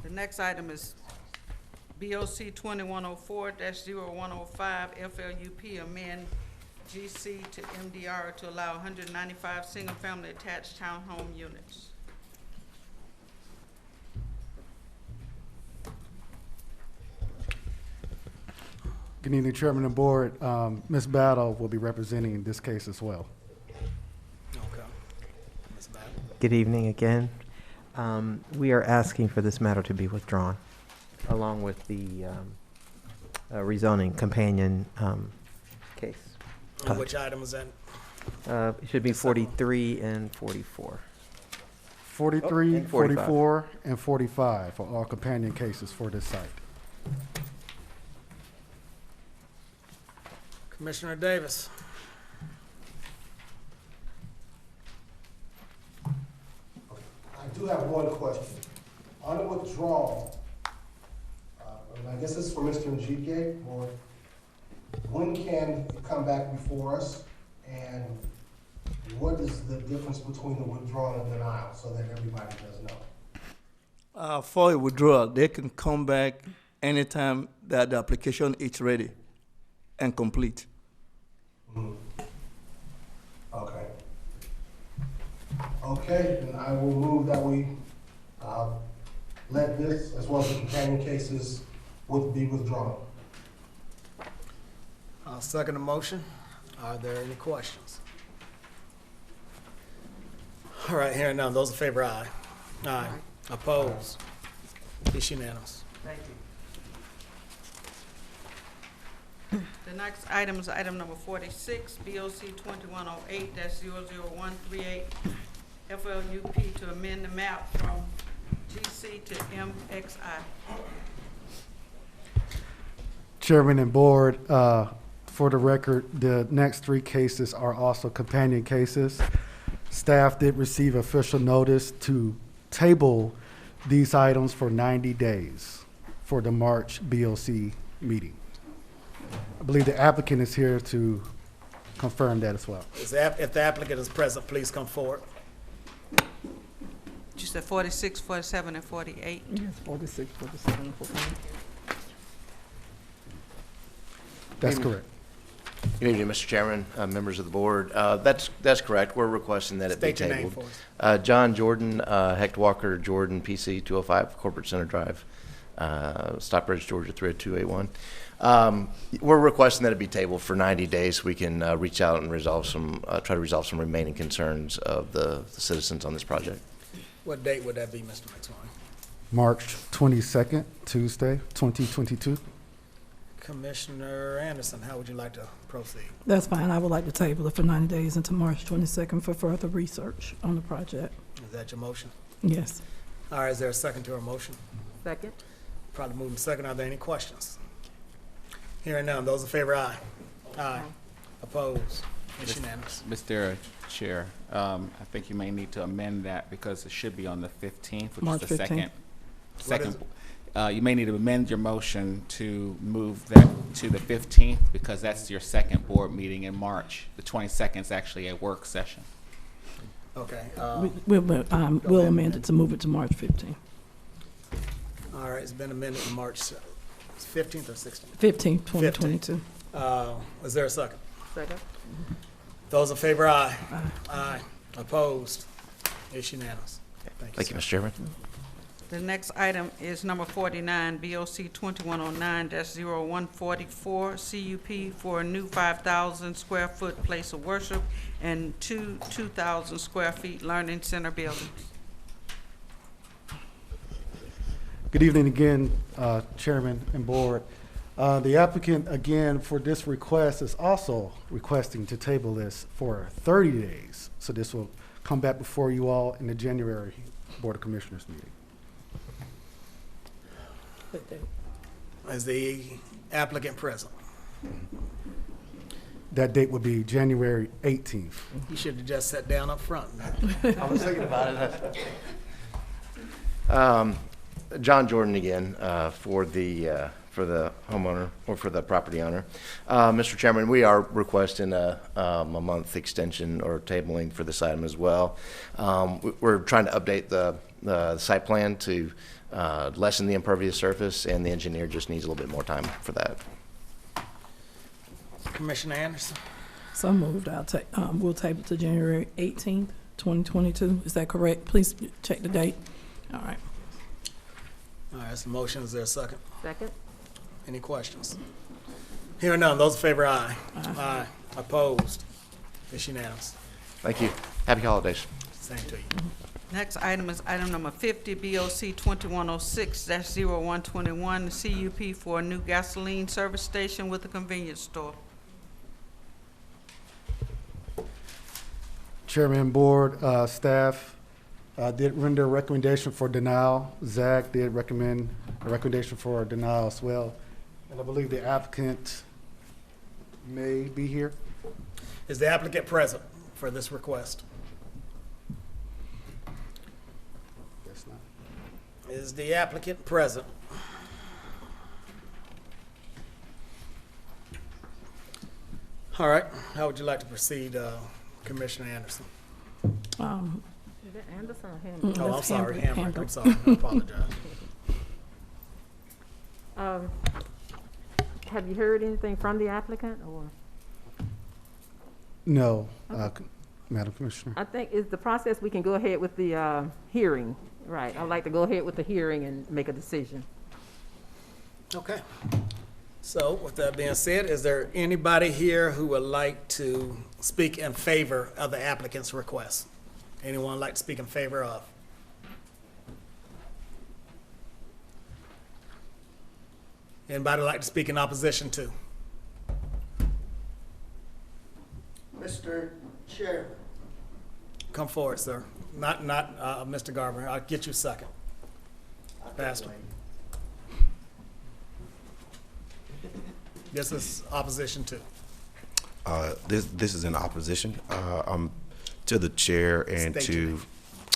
C: The next item is BOC 2104-0105, FLUP amend GC to MDR to allow 195 single-family attached townhome units.
Q: Good evening, Chairman and Board. Ms. Battle will be representing this case as well.
A: Okay. Ms. Battle.
P: Good evening again. We are asking for this matter to be withdrawn, along with the rezoning companion case.
A: And which item is that?
P: It should be 43 and 44.
Q: 43,
P: and 45.
Q: 44, and 45 are all companion cases for this site.
A: Commissioner Davis.
D: I do have one question. On the withdrawal, I guess this is for Mr. Njike, or when can it come back before us? And what is the difference between the withdrawal and denial, so that everybody does know?
N: For a withdrawal, they can come back anytime that the application is ready and complete.
D: Okay. Okay, then I will move that we let this, as well as the companion cases, be withdrawn.
A: I'll second the motion. Are there any questions? All right, hearing none. Those in favor, aye. Aye. Opposed? It's unanimous.
C: Thank you. The next item is item number 46, BOC 2108-00138, FLUP to amend the map from GC to MXI.
Q: Chairman and Board, for the record, the next three cases are also companion cases. Staff did receive official notice to table these items for 90 days for the March BOC meeting. I believe the applicant is here to confirm that as well.
A: If the applicant is present, please come forward.
C: You said 46, 47, and 48?
M: Yes, 46, 47, and 48.
Q: That's correct.
R: Good evening, Mr. Chairman, members of the board. That's correct. We're requesting that it be
A: State your name
R: tabled.
A: for us.
R: John Jordan, Hecht Walker Jordan, PC 205, Corporate Center Drive, Stockbridge, Georgia 30281. We're requesting that it be tabled for 90 days so we can reach out and resolve try to resolve some remaining concerns of the citizens on this project.
A: What date would that be, Mr. McSwain?
Q: March 22nd, Tuesday, 2022.
A: Commissioner Anderson, how would you like to proceed?
M: That's fine. I would like to table it for 90 days until March 22nd for further research on the project.
A: Is that your motion?
M: Yes.
A: All right, is there a second to our motion?
E: Second?
A: Probably moving second. Are there any questions? Hearing none. Those in favor, aye. Aye. Opposed? It's unanimous.
K: Mr. Chair, I think you may need to amend that because it should be on the 15th, which
M: March
K: is the
M: 15th.
K: second. You may need to amend your motion to move that to the 15th because that's your second board meeting in March. The 22nd is actually a work session.
A: Okay.
M: We'll amend it to move it to March 15th.
A: All right, it's been amended to March 15th or 16th?
M: 15th, 2022.
A: Is there a second?
E: Second?
A: Those in favor, aye. Aye. Opposed? It's unanimous.
R: Thank you, Mr. Chairman.
C: The next item is number 49, BOC 2109-0144, CUP for a new 5,000 square foot place of worship and two 2,000 square feet learning center buildings.
Q: Good evening again, Chairman and Board. The applicant, again, for this request is also requesting to table this for 30 days. So this will come back before you all in the January Board of Commissioners meeting.
A: Is the applicant present?
Q: That date would be January 18th.
A: You should have just sat down up front.
R: I was thinking about it. John Jordan again, for the homeowner or for the property owner. Mr. Chairman, we are requesting a month extension or tabling for this item as well. We're trying to update the site plan to lessen the impervious surface, and the engineer just needs a little bit more time for that.
A: Commissioner Anderson?
M: So moved. We'll table it to January 18th, 2022. Is that correct? Please check the date. All right.
A: All right, so motion, is there a second?
E: Second?
A: Any questions? Hearing none, those in favor, aye. Aye. Opposed? It's unanimous.
R: Thank you. Happy holidays.
A: Same to you.
C: Next item is item number 50, BOC 2106-0121, CUP for a new gasoline service station with a convenience store.
Q: Chairman and Board, staff did render a recommendation for denial. Zach did recommend a recommendation for denial as well. And I believe the applicant may be here.
A: Is the applicant present for this request?
Q: Yes, not.
A: Is the applicant present? All right, how would you like to proceed, Commissioner Anderson?
E: Is it Anderson or Hamburg?
A: Oh, I'm
M: That's
A: sorry,
M: Hamburg.
A: Hamburg, I'm sorry, I apologize.
E: Have you heard anything from the applicant, or?
Q: No, Madam Commissioner.
E: I think is the process, we can go ahead with the hearing, right? I'd like to go ahead with the hearing and make a decision.
A: Okay. So with that being said, is there anybody here who would like to speak in favor of the applicant's request? Anyone like to speak in favor of? Anybody like to speak in opposition to?
D: Mr. Chairman.
A: Come forward, sir. Not Mr. Garber. I'll get you a second. Pastor. This is opposition to.
S: This is in opposition to the chair and
A: State your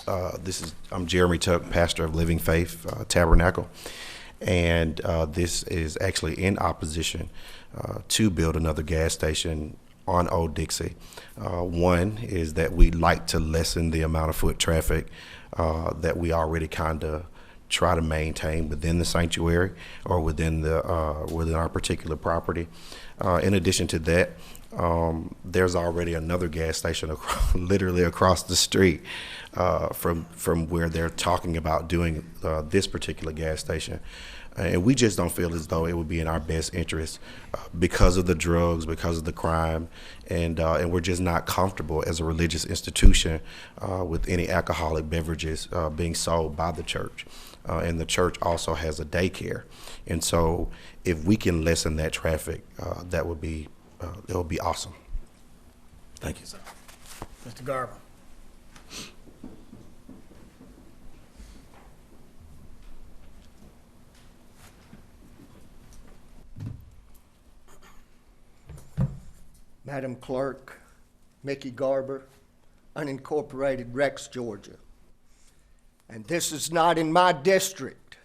S: to I'm Jeremy Tuck, pastor of Living Faith Tabernacle, and this is actually in opposition to build another gas station on Old Dixie. One is that we'd like to lessen the amount of foot traffic that we already kind of try to maintain within the sanctuary or within our particular property. In addition to that, there's already another gas station literally across the street from where they're talking about doing this particular gas station. And we just don't feel as though it would be in our best interest because of the drugs, because of the crime, and we're just not comfortable as a religious institution with any alcoholic beverages being sold by the church. And the church also has a daycare. And so if we can lessen that traffic, that would be awesome. Thank you, sir.
A: Mr. Garber.
T: Madam Clerk, Mickey Garber, unincorporated Rex, Georgia. And this is not in my district.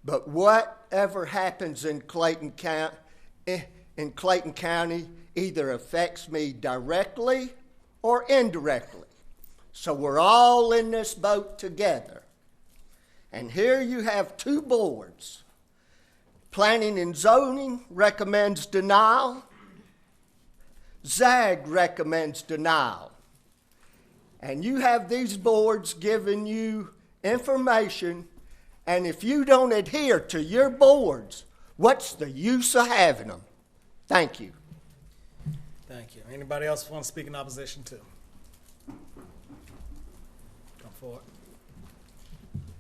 T: But whatever happens in Clayton County either affects me directly or indirectly. So we're all in this boat together. And here you have two boards. Planning and Zoning recommends denial. ZAG recommends denial. And you have these boards giving you information, and if you don't adhere to your boards, what's the use of having them? Thank you.
A: Thank you. Anybody else want to speak in opposition to? Come forward.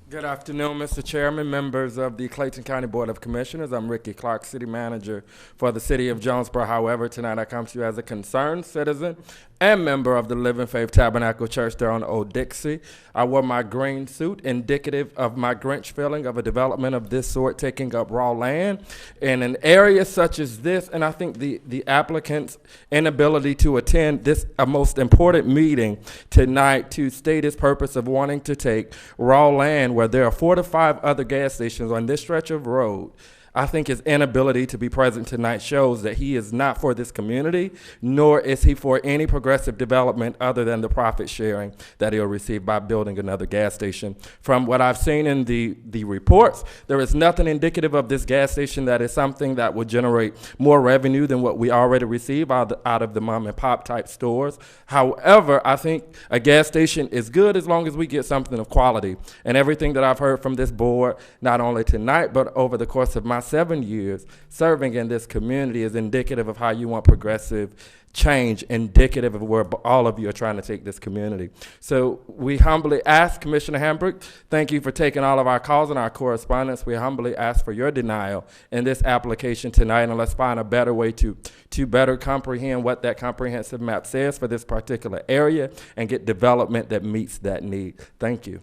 U: Good afternoon, Mr. Chairman, members of the Clayton County Board of Commissioners. I'm Ricky Clark, City Manager for the City of Jonesboro. However, tonight I come to you as a concerned citizen and member of the Living Faith Tabernacle Church there on Old Dixie. I wore my green suit, indicative of my Grinch feeling of a development of this sort taking up raw land in an area such as this, and I think the applicant's inability to attend this a most important meeting tonight to state his purpose of wanting to take raw land where there are 4 to 5 other gas stations on this stretch of road. I think his inability to be present tonight shows that he is not for this community, nor is he for any progressive development other than the profit sharing that he'll receive by building another gas station. From what I've seen in the reports, there is nothing indicative of this gas station that is something that would generate more revenue than what we already receive out of the mom and pop type stores. However, I think a gas station is good as long as we get something of quality. And everything that I've heard from this board, not only tonight, but over the course of my 7 years serving in this community, is indicative of how you want progressive change, indicative of where all of you are trying to take this community. So we humbly ask, Commissioner Hambrick, thank you for taking all of our calls and our correspondence. We humbly ask for your denial in this application tonight, and let's find a better way to better comprehend what that comprehensive map says for this particular area and get development that meets that need. Thank you.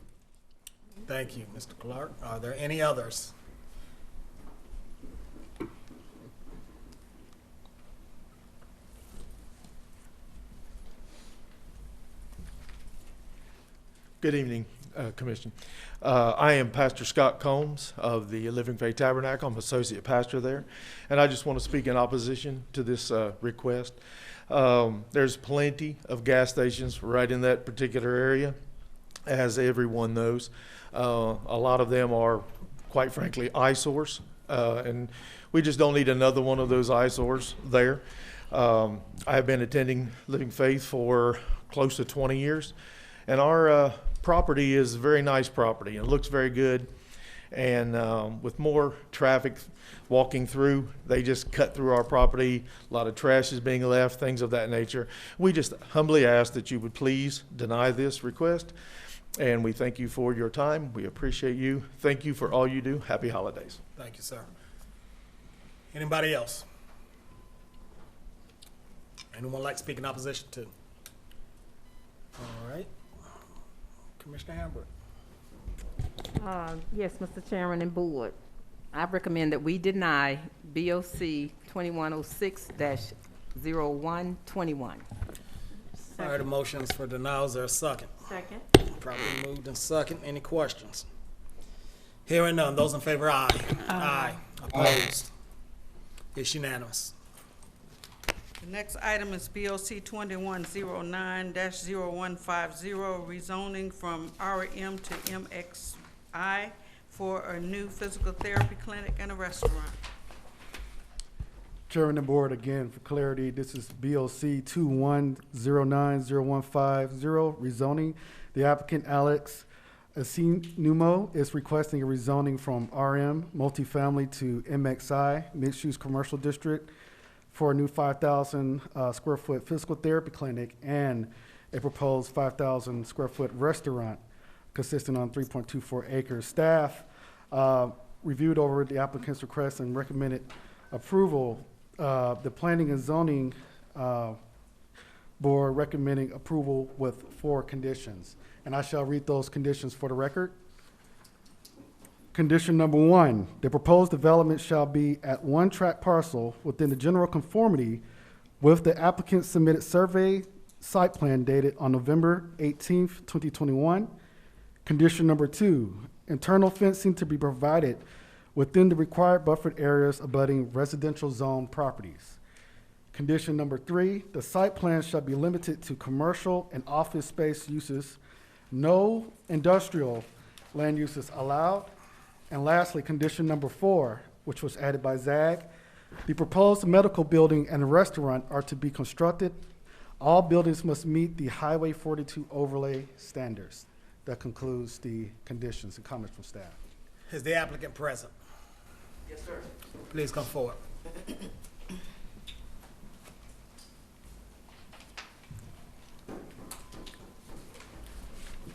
A: Thank you, Mr. Clark. Are there any others?
V: Good evening, Commission. I am Pastor Scott Combs of the Living Faith Tabernacle. I'm associate pastor there, and I just want to speak in opposition to this request. There's plenty of gas stations right in that particular area, as everyone knows. A lot of them are, quite frankly, eyesores, and we just don't need another one of those eyesores there. I have been attending Living Faith for close to 20 years, and our property is a very nice property, and it looks very good. And with more traffic walking through, they just cut through our property. A lot of trash is being left, things of that nature. We just humbly ask that you would please deny this request, and we thank you for your time. We appreciate you. Thank you for all you do. Happy holidays.
A: Thank you, sir. Anybody else? Anyone like to speak in opposition to? All right. Commissioner Hambrick.
E: Yes, Mr. Chairman and Board. I recommend that we deny BOC 2106-0121.
A: All right, the motions for denials are a second.
E: Second.
A: Properly moved and second. Any questions? Hearing none. Those in favor, aye. Aye. Opposed? It's unanimous.
C: The next item is BOC 2109-0150, rezoning from RM to MXI for a new physical therapy clinic and a restaurant.
Q: Chairman and Board, again, for clarity, this is BOC 2109-0150, rezoning. The applicant, Alex Numo is requesting a rezoning from RM multifamily to MXI mixed-use commercial district for a new 5,000 square foot physical therapy clinic and a proposed 5,000 square foot restaurant consisting on 3.24 acres. Staff reviewed over the applicant's request and recommended approval. The Planning and Zoning Board recommending approval with 4 conditions. And I shall read those conditions for the record. Condition number 1, the proposed development shall be at one tract parcel within the general conformity with the applicant's submitted survey site plan dated on November 18th, 2021. Condition number 2, internal fencing to be provided within the required buffered areas abutting residential zone properties. Condition number 3, the site plan shall be limited to commercial and office space uses. No industrial land uses allowed. And lastly, condition number 4, which was added by ZAG, the proposed medical building and restaurant are to be constructed. All buildings must meet the Highway 42 overlay standards. That concludes the conditions and comments from staff.
A: Is the applicant present?
F: Yes, sir.
A: Please come forward.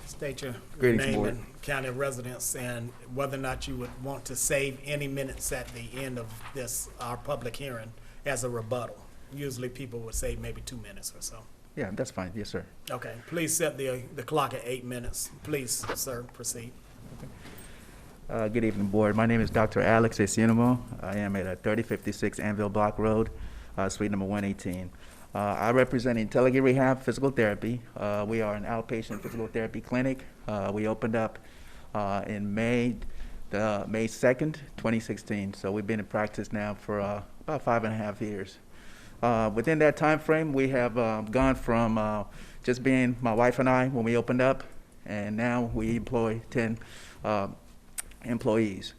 A: State your
H: Greetings,
A: name
H: Board.
A: and county of residence and whether or not you would want to save any minutes at the end of this, our public hearing, as a rebuttal. Usually people would save maybe 2 minutes or so.
H: Yeah, that's fine. Yes, sir.
A: Okay, please set the clock at 8 minutes. Please, sir, proceed.
H: Good evening, Board. My name is Dr. Alex Esienamo. I am at 3056 Anvil Block Road, suite number 118. I represent Intelligent Rehab Physical Therapy. We are an outpatient physical therapy clinic. We opened up in May 2nd, 2016. So we've been in practice now for about 5.5 years. Within that time frame, we have gone from just being my wife and I when we opened up, and now we employ 10 employees.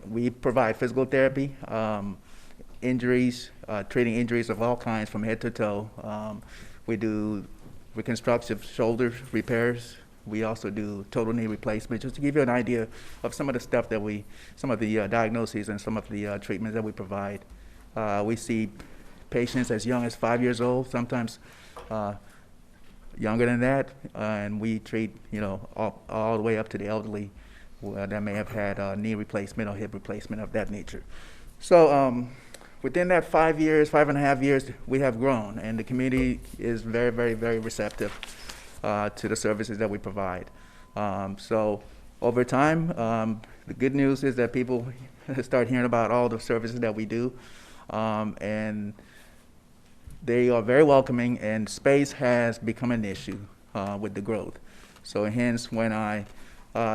H: We provide physical therapy, injuries, treating injuries of all kinds from head to toe. We do reconstructive shoulder repairs. We also do total knee replacement, just to give you an idea of some of the stuff that some of the diagnoses and some of the treatments that we provide. We see patients as young as 5 years old, sometimes younger than that, and we treat, all the way up to the elderly that may have had knee replacement or hip replacement of that nature. So within that 5.5 years, we have grown, and the community is very, very, very receptive to the services that we provide. So over time, the good news is that people start hearing about all the services that we do, and they are very welcoming, and space has become an issue with the growth. So hence, when I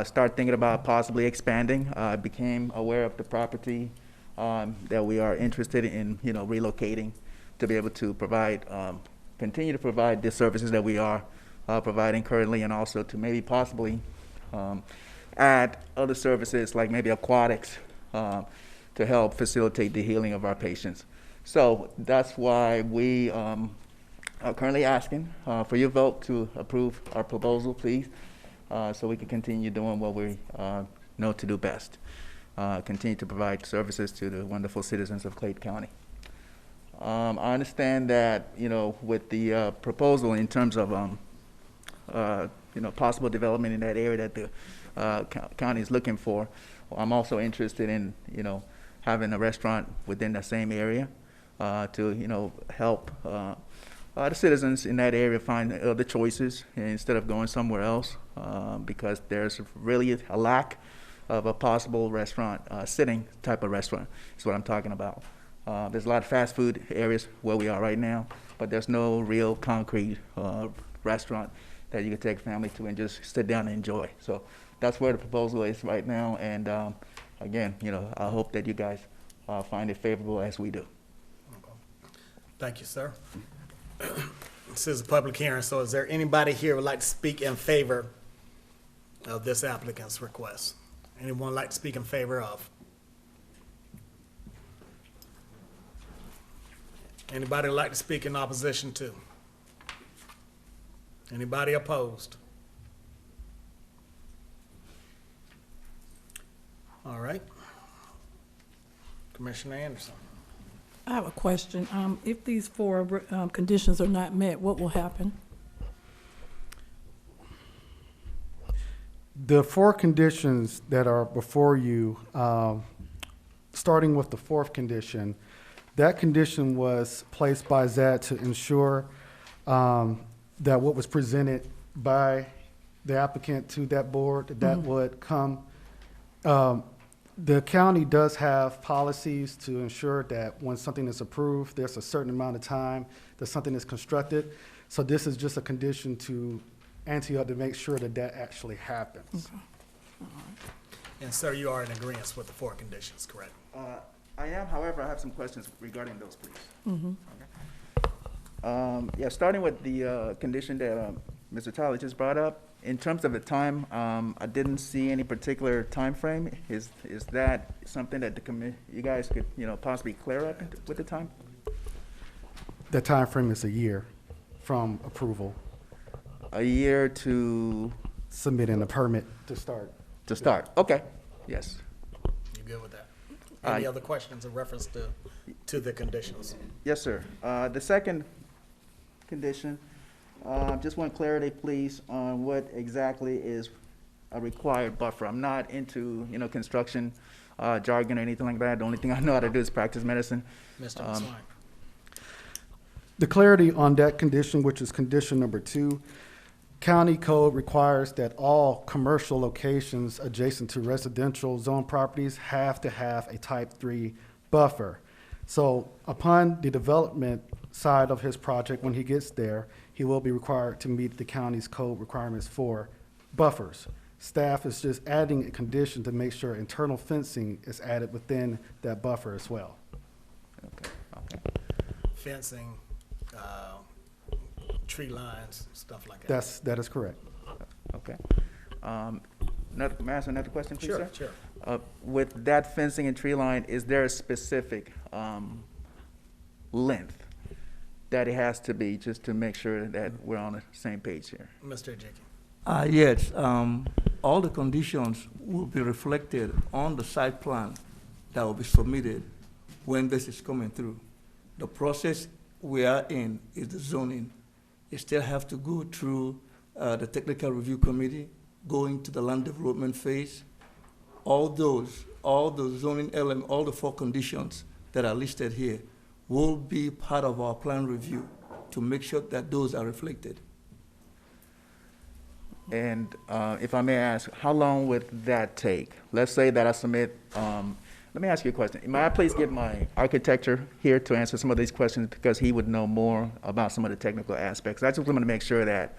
H: start thinking about possibly expanding, I became aware of the property that we are interested in, relocating to be able to provide, continue to provide the services that we are providing currently, and also to maybe possibly add other services like maybe aquatics to help facilitate the healing of our patients. So that's why we are currently asking for your vote to approve our proposal, please, so we can continue doing what we know to do best. Continue to provide services to the wonderful citizens of Clayton County. I understand that, with the proposal in terms of, possible development in that area that the county is looking for, I'm also interested in, having a restaurant within the same area to, help the citizens in that area find other choices instead of going somewhere else, because there's really a lack of a possible restaurant, sitting type of restaurant is what I'm talking about. There's a lot of fast food areas where we are right now, but there's no real concrete restaurant that you can take family to and just sit down and enjoy. So that's where the proposal is right now, and again, I hope that you guys find it favorable as we do.
A: Thank you, sir. This is a public hearing, so is there anybody here who would like to speak in favor of this applicant's request? Anyone like to speak in favor of? Anybody like to speak in opposition to? Anybody opposed? All right. Commissioner Anderson.
M: I have a question. If these four conditions are not met, what will happen?
Q: The four conditions that are before you, starting with the fourth condition, that condition was placed by ZAD to ensure that what was presented by the applicant to that board, that would come. The county does have policies to ensure that when something is approved, there's a certain amount of time that something is constructed. So this is just a condition to ante up to make sure that that actually happens.
A: And sir, you are in agreement with the four conditions, correct?
H: I am, however, I have some questions regarding those, please.
M: Mm-hmm.
H: Yeah, starting with the condition that Mr. Tyler just brought up, in terms of the time, I didn't see any particular time frame. Is that something that you guys could, possibly clear up with the time?
Q: The time frame is a year from approval.
H: A year to
Q: submitting a permit to start.
H: To start. Okay. Yes.
A: You good with that? Any other questions in reference to the conditions?
H: Yes, sir. The second condition, just want clarity, please, on what exactly is a required buffer. I'm not into, construction jargon or anything like that. The only thing I know how to do is practice medicine.
A: Mr. McSwain.
Q: The clarity on that condition, which is condition number 2, county code requires that all commercial locations adjacent to residential zone properties have to have a type 3 buffer. So upon the development side of his project, when he gets there, he will be required to meet the county's code requirements for buffers. Staff is just adding a condition to make sure internal fencing is added within that buffer as well.
H: Okay. Okay.
A: Fencing, tree lines, stuff like that.
Q: That is correct.
H: Okay. May I ask another question, please,
A: Sure,
H: sir?
A: sure.
H: With that fencing and tree line, is there a specific length that it has to be, just to make sure that we're on the same page here?
A: Mr. Jenkins.
N: Yes, all the conditions will be reflected on the site plan that will be submitted when this is coming through. The process we are in is the zoning. You still have to go through the technical review committee, going to the land development phase. All the zoning element, all the 4 conditions that are listed here will be part of our plan review to make sure that those are reflected.
H: And if I may ask, how long would that take? Let's say that I submit, let me ask you a question. May I please get my architecture here to answer some of these questions, because he would know more about some of the technical aspects. I just want to make sure that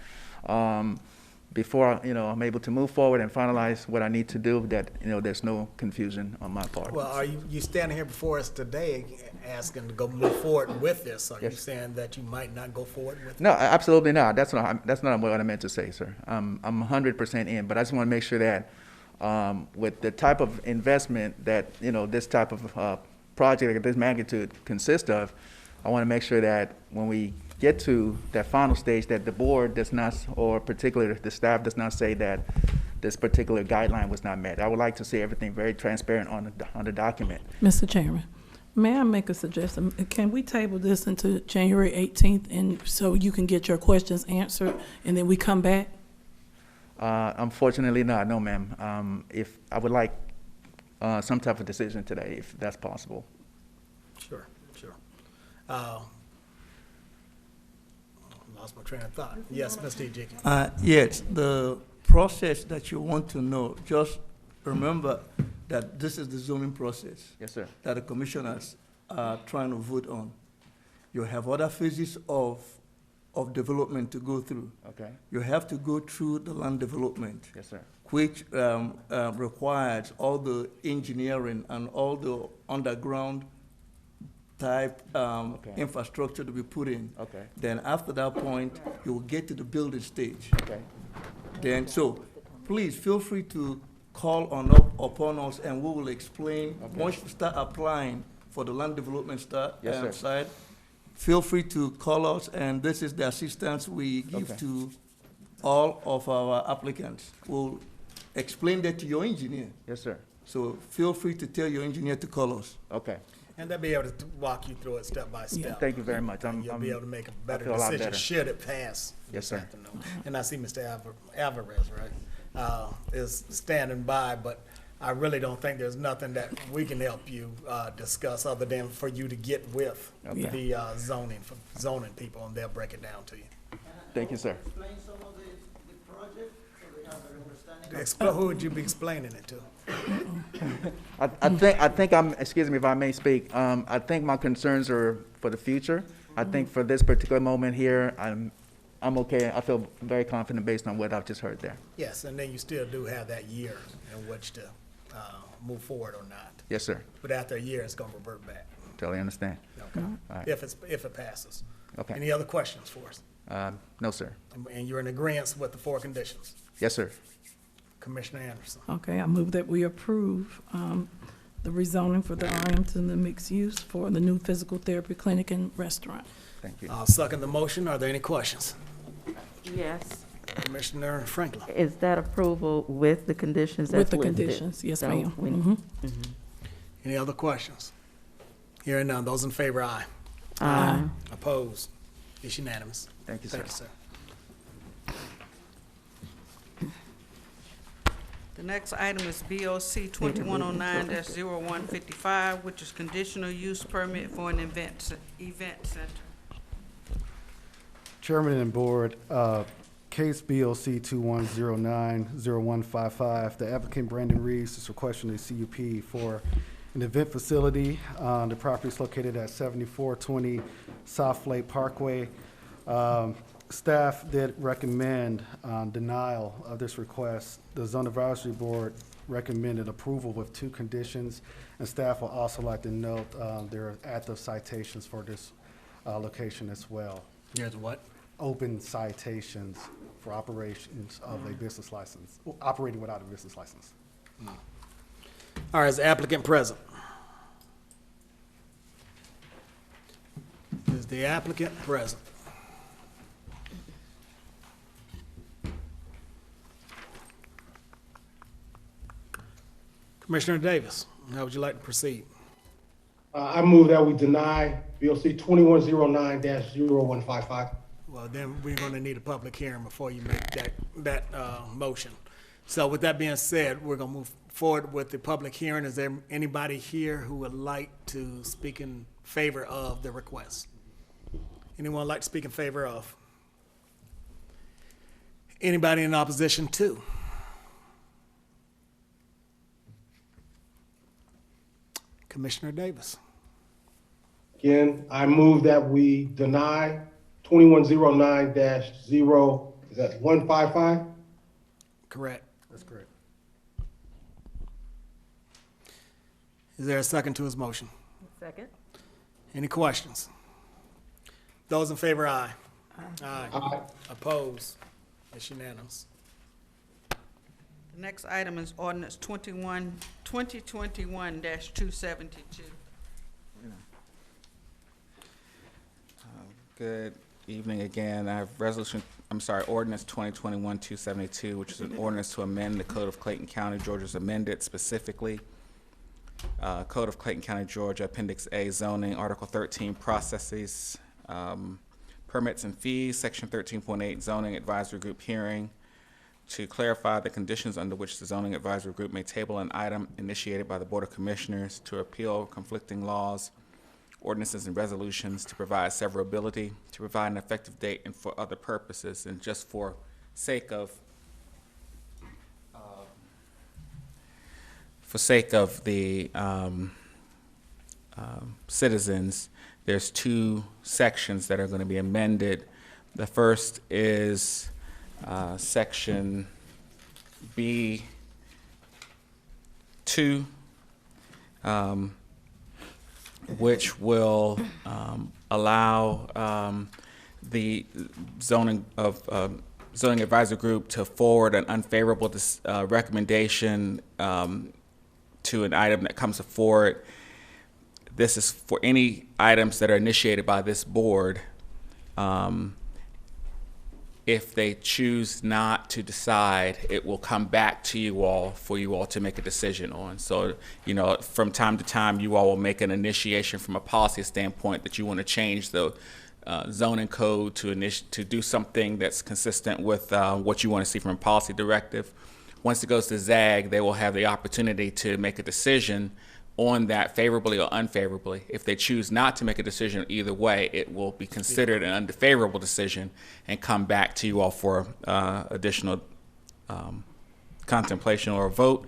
H: before I'm able to move forward and finalize what I need to do, that there's no confusion on my part.
A: Well, are you standing here before us today asking to go move forward with this? Are
H: Yes.
A: you saying that you might not go forward with it?
H: No, absolutely not. That's not what I meant to say, sir. I'm 100% in, but I just want to make sure that with the type of investment that this type of project of this magnitude consists of, I want to make sure that when we get to that final stage, that the board does not, or particularly the staff does not say that this particular guideline was not met. I would like to see everything very transparent on the document.
M: Mr. Chairman, may I make a suggestion? Can we table this until January 18th, and so you can get your questions answered, and then we come back?
H: Unfortunately not, no ma'am. If I would like some type of decision today, if that's possible.
A: Sure. Lost my train of thought. Yes, Mr. Jenkins.
N: Yes, the process that you want to know, just remember that this is the zoning process.
H: Yes, sir.
N: That the commissioners are trying to vote on. You have other phases of development to go through.
H: Okay.
N: You have to go through the land development.
H: Yes, sir.
N: Which requires all the engineering and all the underground type infrastructure to be put in.
H: Okay.
N: Then after that point, you will get to the building stage.
H: Okay.
N: Then, so please feel free to call upon us, and we will explain. Once you start applying for the land development side, feel free to call us, and this is the assistance we give to all of our applicants. We'll explain that to your engineer.
H: Yes, sir.
N: So feel free to tell your engineer to call us.
H: Okay.
A: And they'll be able to walk you through it step by step.
H: Thank you very much.
A: And you'll be able to make a better
H: feel a lot
A: decision
H: better.
A: should it pass
H: Yes,
A: this
H: sir.
A: afternoon. And I see Mr. Alvarez, right, is standing by, but I really don't think there's nothing that we can help you discuss other than for you to get with
H: Okay.
A: the zoning people, and they'll break it down to you.
H: Thank you, sir.
D: Explain some of the project so they have an understanding.
A: Who would you be explaining it to?
H: I think I'm, excuse me if I may speak, I think my concerns are for the future. I think for this particular moment here, I'm okay. I feel very confident based on what I've just heard there.
A: Yes, and then you still do have that year in which to move forward or not.
H: Yes, sir.
A: But after a year, it's gonna revert back.
H: Totally understand.
A: Okay.
H: All right.
A: If it passes.
H: Okay.
A: Any other questions for us?
H: No, sir.
A: And you're in agreement with the 4 conditions?
H: Yes, sir.
A: Commissioner Anderson.
M: Okay, I move that we approve the rezoning for the RM to the mixed use for the new physical therapy clinic and restaurant.
H: Thank you.
A: I'll second the motion. Are there any questions?
E: Yes.
A: Commissioner Franklin.
E: Is that approval with the conditions that's
M: With the
E: listed?
M: conditions, yes,
E: So
M: ma'am.
E: we-
M: Mhm.
A: Any other questions? Hearing none. Those in favor, aye.
E: Aye.
A: Opposed? It's unanimous.
H: Thank you, sir.
A: Thank you, sir.
C: The next item is BOC 2109-0155, which is conditional use permit for an event center.
Q: Chairman and Board, case BOC 2109-0155, the applicant Brandon Reeves is requesting a CUP for an event facility. The property is located at 7420 South Lake Parkway. Staff did recommend denial of this request. The Zone Advisory Board recommended approval with 2 conditions, and staff will also like to note there are active citations for this location as well.
A: There's what?
Q: Open citations for operations of a business license, operating without a business license.
A: All right, is the applicant present? Is the applicant present? Commissioner Davis, how would you like to proceed?
D: I move that we deny BOC 2109-0155.
A: Well, then we're going to need a public hearing before you make that motion. So with that being said, we're going to move forward with the public hearing. Is there anybody here who would like to speak in favor of the request? Anyone like to speak in favor of? Anybody in opposition to? Commissioner Davis.
D: Again, I move that we deny 2109-0, is that 155?
A: Correct.
Q: That's correct.
A: Is there a second to his motion?
E: Second.
A: Any questions? Those in favor, aye.
D: Aye.
A: Opposed? It's unanimous.
C: The next item is ordinance 2021-272.
K: Good evening again. I have ordinance 2021-272, which is an ordinance to amend the Code of Clayton County, Georgia's amended specifically. Code of Clayton County, Georgia, Appendix A, zoning, Article 13, processes, permits and fees, Section 13.8, zoning advisory group hearing, to clarify the conditions under which the zoning advisory group may table an item initiated by the Board of Commissioners, to appeal conflicting laws, ordinances, and resolutions, to provide severability, to provide an effective date, and for other purposes. And just for sake of the citizens, there's 2 sections that are going to be amended. The first is Section B2, which will allow the zoning advisory group to forward an unfavorable recommendation to an item that comes forward. This is for any items that are initiated by this board. If they choose not to decide, it will come back to you all for you all to make a decision on. So, you know, from time to time, you all will make an initiation from a policy standpoint that you want to change the zoning code to do something that's consistent with what you want to see from a policy directive. Once it goes to ZAG, they will have the opportunity to make a decision on that favorably or unfavorably. If they choose not to make a decision either way, it will be considered an unfavorable decision and come back to you all for additional contemplation or a vote.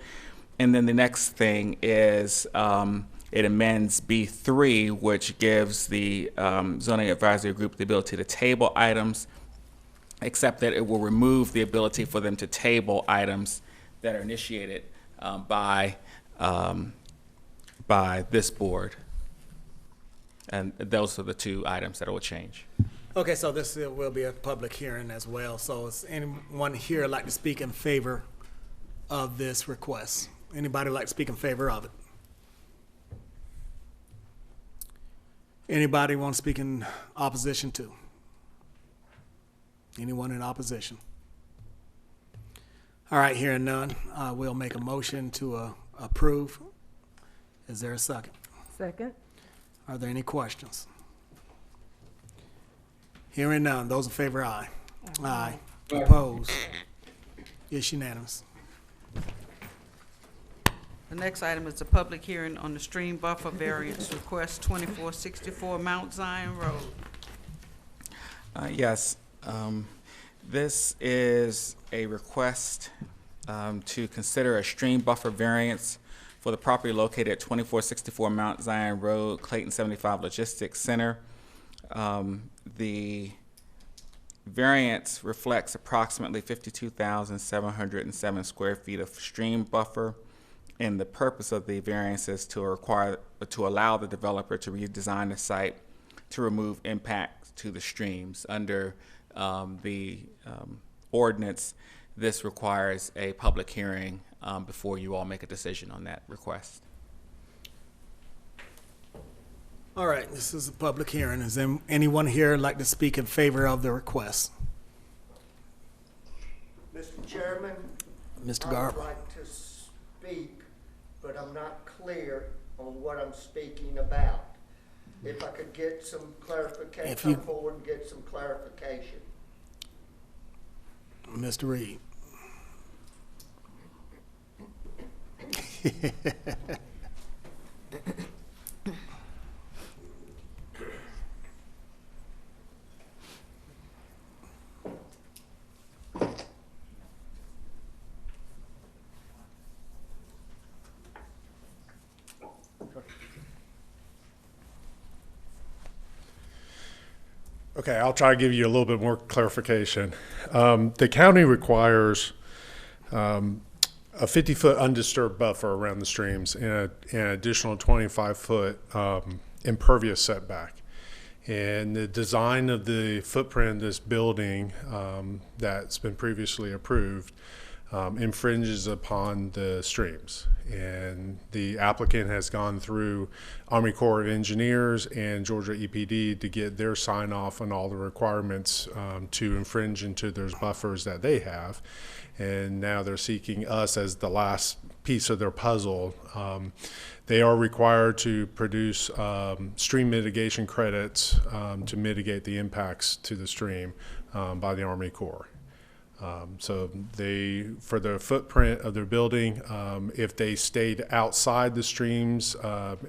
K: And then the next thing is it amends B3, which gives the zoning advisory group the ability to table items, except that it will remove the ability for them to table items that are initiated by this board. And those are the two items that will change.
A: Okay, so this will be a public hearing as well. So is anyone here like to speak in favor of this request? Anybody like to speak in favor of it? Anybody want to speak in opposition to? Anyone in opposition? All right, hearing none, we'll make a motion to approve. Is there a second?
E: Second.
A: Are there any questions? Hearing none, those in favor, aye. Aye. Opposed? It's unanimous.
C: The next item is a public hearing on the stream buffer variance request 2464 Mount Zion Road.
K: Yes, this is a request to consider a stream buffer variance for the property located at 2464 Mount Zion Road, Clayton 75 Logistics Center. The variance reflects approximately 52,707 square feet of stream buffer, and the purpose of the variance is to allow the developer to redesign the site to remove impacts to the streams. Under the ordinance, this requires a public hearing before you all make a decision on that request.
A: All right, this is a public hearing. Is there anyone here like to speak in favor of the request?
T: Mr. Chairman?
A: Mr.
T: I
A: Garber.
T: would like to speak, but I'm not clear on what I'm speaking about. If I could get some clarification, come forward and get some clarification.
A: Mr. Reed.
I: Okay, I'll try to give you a little bit more clarification. The county requires a 50-foot undisturbed buffer around the streams and an additional 25-foot impervious setback. And the design of the footprint of this building that's been previously approved infringes upon the streams. And the applicant has gone through Army Corps of Engineers and Georgia EPD to get their sign off on all the requirements to infringe into those buffers that they have. And now they're seeking us as the last piece of their puzzle. They are required to produce stream mitigation credits to mitigate the impacts to the stream by the Army Corps. So they, for the footprint of their building, if they stayed outside the streams,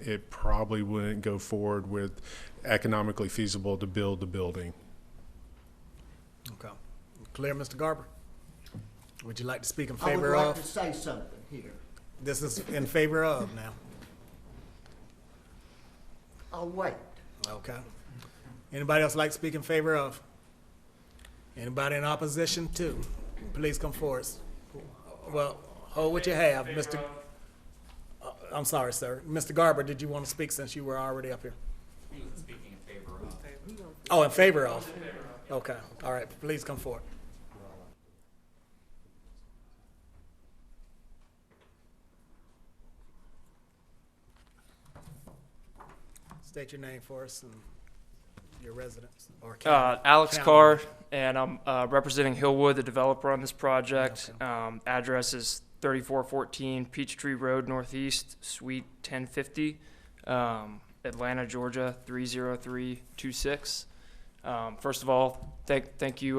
I: it probably wouldn't go forward with economically feasible to build the building.
A: Okay. Clear, Mr. Garber? Would you like to speak in
T: I would
A: favor
T: like
A: of?
T: to say something here.
A: This is in favor of now.
T: I'll wait.
A: Okay. Anybody else like to speak in favor of? Anybody in opposition to? Please come forward. Well, hold what you have, Mr. I'm sorry, sir. Mr. Garber, did you want to speak since you were already up here?
K: He was speaking in favor of.
A: Oh, in favor of? Okay, all right, please come forward. State your name for us and your residence or
J: Alex
A: county
J: Carr,
A: name.
J: and I'm representing Hillwood, the developer on this project. Address is 3414 Peachtree Road Northeast, Suite 1050, Atlanta, Georgia 30326. First of all, thank you,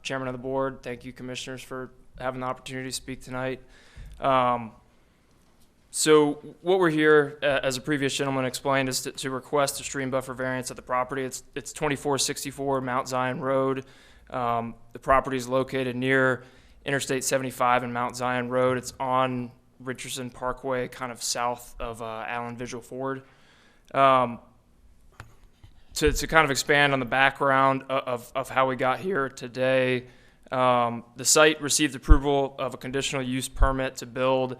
J: Chairman of the Board. Thank you, Commissioners, for having the opportunity to speak tonight. So what we're here, as a previous gentleman explained, is to request a stream buffer variance at the property. It's 2464 Mount Zion Road. The property is located near Interstate 75 and Mount Zion Road. It's on Richardson Parkway, kind of south of Allen Visual Ford. To kind of expand on the background of how we got here today, the site received approval of a conditional use permit to build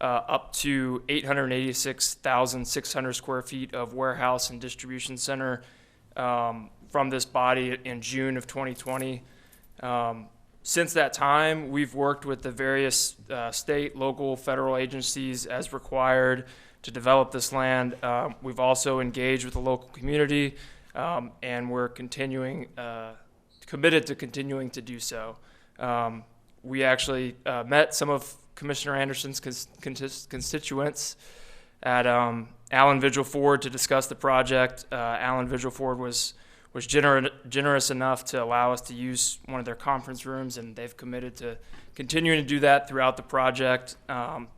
J: up to 886,600 square feet of warehouse and distribution center from this body in June of 2020. Since that time, we've worked with the various state, local, federal agencies as required to develop this land. We've also engaged with the local community, and we're committed to continuing to do so. We actually met some of Commissioner Anderson's constituents at Allen Visual Ford to discuss the project. Allen Visual Ford was generous enough to allow us to use one of their conference rooms, and they've committed to continuing to do that throughout the project.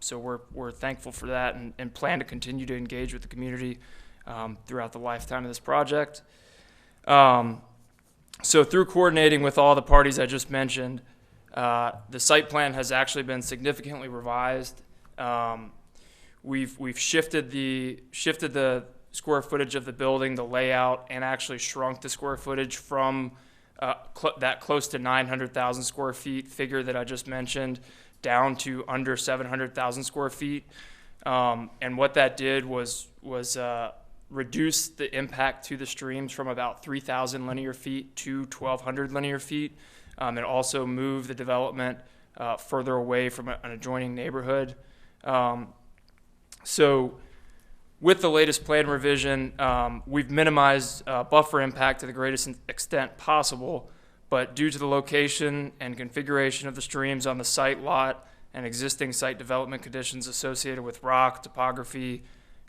J: So we're thankful for that and plan to continue to engage with the community throughout the lifetime of this project. So through coordinating with all the parties I just mentioned, the site plan has actually been significantly revised. We've shifted the square footage of the building, the layout, and actually shrunk the square footage from that close to 900,000 square feet figure that I just mentioned down to under 700,000 square feet. And what that did was reduce the impact to the streams from about 3,000 linear feet to 1,200 linear feet. And also move the development further away from an adjoining neighborhood. So with the latest plan revision, we've minimized buffer impact to the greatest extent possible, but due to the location and configuration of the streams on the site lot and existing site development conditions associated with rock, topography,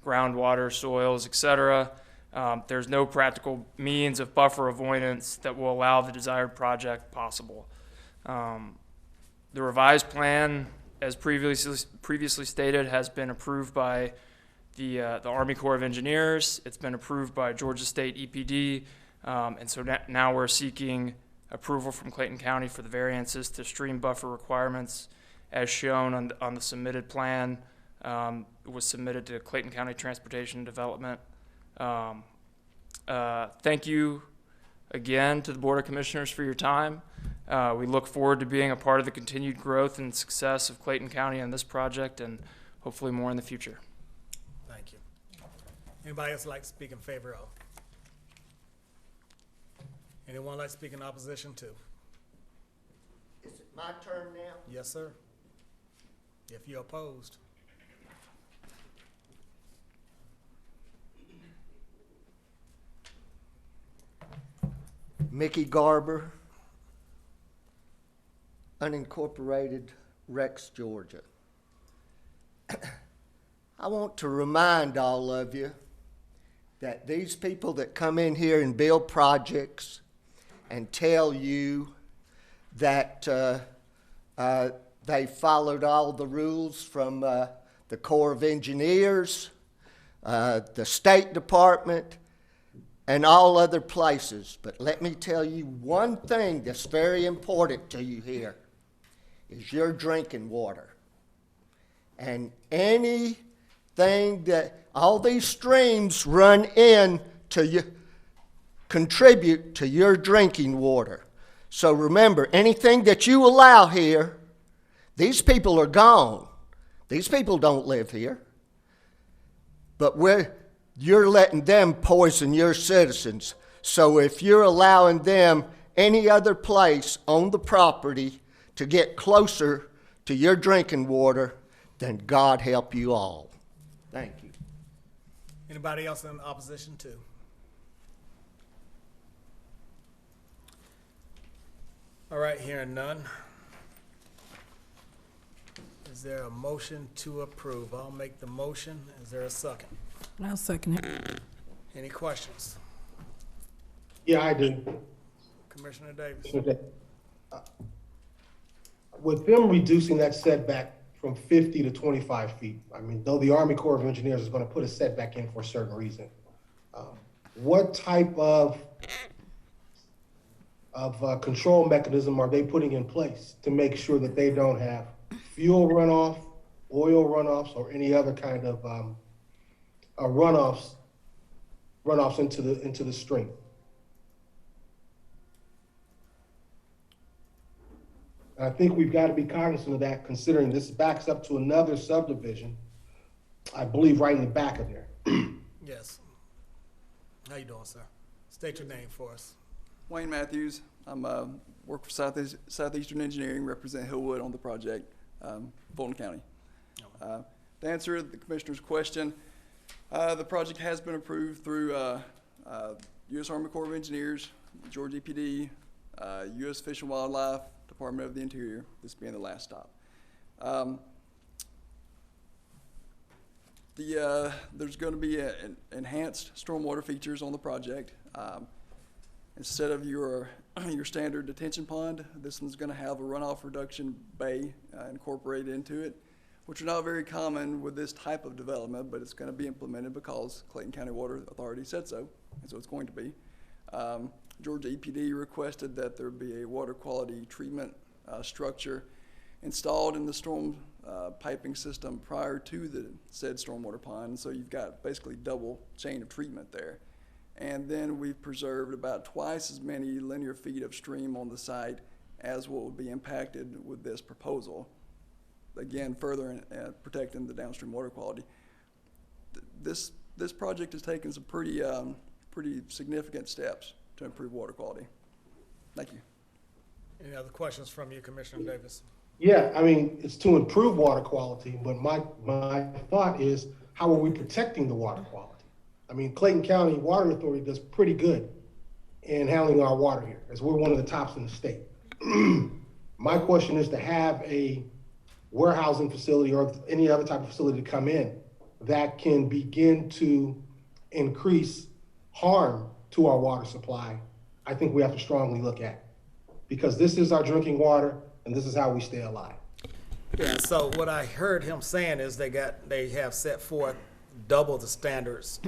J: groundwater, soils, etc., there's no practical means of buffer avoidance that will allow the desired project possible. The revised plan, as previously stated, has been approved by the Army Corps of Engineers. It's been approved by Georgia State EPD, and so now we're seeking approval from Clayton County for the variances to stream buffer requirements as shown on the submitted plan. It was submitted to Clayton County Transportation and Development. Thank you again to the Board of Commissioners for your time. We look forward to being a part of the continued growth and success of Clayton County on this project and hopefully more in the future.
A: Thank you. Anybody else like to speak in favor of? Anyone like to speak in opposition to?
T: Is it my turn now?
A: Yes, sir. If you're opposed.
T: Mickey Garber, unincorporated Rex, Georgia. I want to remind all of you that these people that come in here and build projects and tell you that they followed all the rules from the Corps of Engineers, the State Department, and all other places. But let me tell you one thing that's very important to you here is your drinking water. And anything that all these streams run in to you, contribute to your drinking water. So remember, anything that you allow here, these people are gone. These people don't live here. But you're letting them poison your citizens. So if you're allowing them any other place on the property to get closer to your drinking water, then God help you all. Thank you.
A: Anybody else in opposition to? All right, hearing none. Is there a motion to approve? I'll make the motion. Is there a second?
M: I'll second it.
A: Any questions?
D: Yeah, I do.
A: Commissioner Davis?
D: With them reducing that setback from 50 to 25 feet, I mean, though the Army Corps of Engineers is going to put a setback in for a certain reason, what type of control mechanism are they putting in place to make sure that they don't have fuel runoff, oil runoffs, or any other kind of runoffs into the stream? I think we've got to be cognizant of that, considering this backs up to another subdivision, I believe right in the back of there.
A: Yes. How you doing, sir? State your name for us.
B: Wayne Matthews. I'm work for Southeastern Engineering, represent Hillwood on the project, Fulton County. To answer the commissioner's question, the project has been approved through U.S. Army Corps of Engineers, Georgia EPD, U.S. Fish and Wildlife, Department of the Interior, this being the last stop. There's going to be enhanced stormwater features on the project. Instead of your standard detention pond, this one's going to have a runoff reduction bay incorporated into it, which are not very common with this type of development, but it's going to be implemented because Clayton County Water Authority said so, and so it's going to be. Georgia EPD requested that there be a water quality treatment structure installed in the storm piping system prior to the said stormwater pond, so you've got basically double chain of treatment there. And then we've preserved about twice as many linear feet of stream on the site as what would be impacted with this proposal. Again, further protecting the downstream water quality. This project has taken some pretty significant steps to improve water quality. Thank you.
A: Any other questions from you, Commissioner Davis?
D: Yeah, I mean, it's to improve water quality, but my thought is, how are we protecting the water quality? I mean, Clayton County Water Authority does pretty good in handling our water here, as we're one of the tops in the state. My question is to have a warehousing facility or any other type of facility to come in that can begin to increase harm to our water supply. I think we have to strongly look at, because this is our drinking water and this is how we stay alive.
A: Yeah, so what I heard him saying is they have set forth double the standards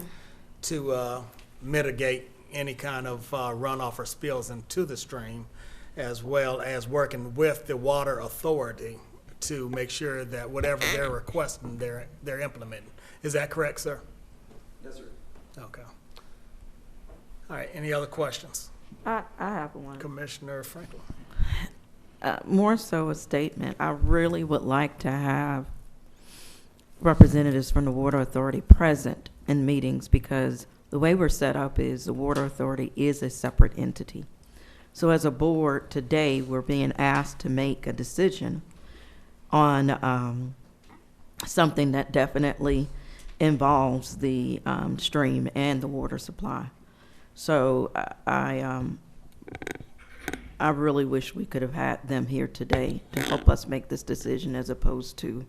A: to mitigate any kind of runoff or spills into the stream, as well as working with the water authority to make sure that whatever they're requesting, they're implementing. Is that correct, sir?
B: Yes, sir.
A: Okay. All right, any other questions?
E: I have one.
A: Commissioner Franklin.
L: More so a statement. I really would like to have representatives from the Water Authority present in meetings, because the way we're set up is the Water Authority is a separate entity. So as a board today, we're being asked to make a decision on something that definitely involves the stream and the water supply. So I really wish we could have had them here today to help us make this decision, as opposed to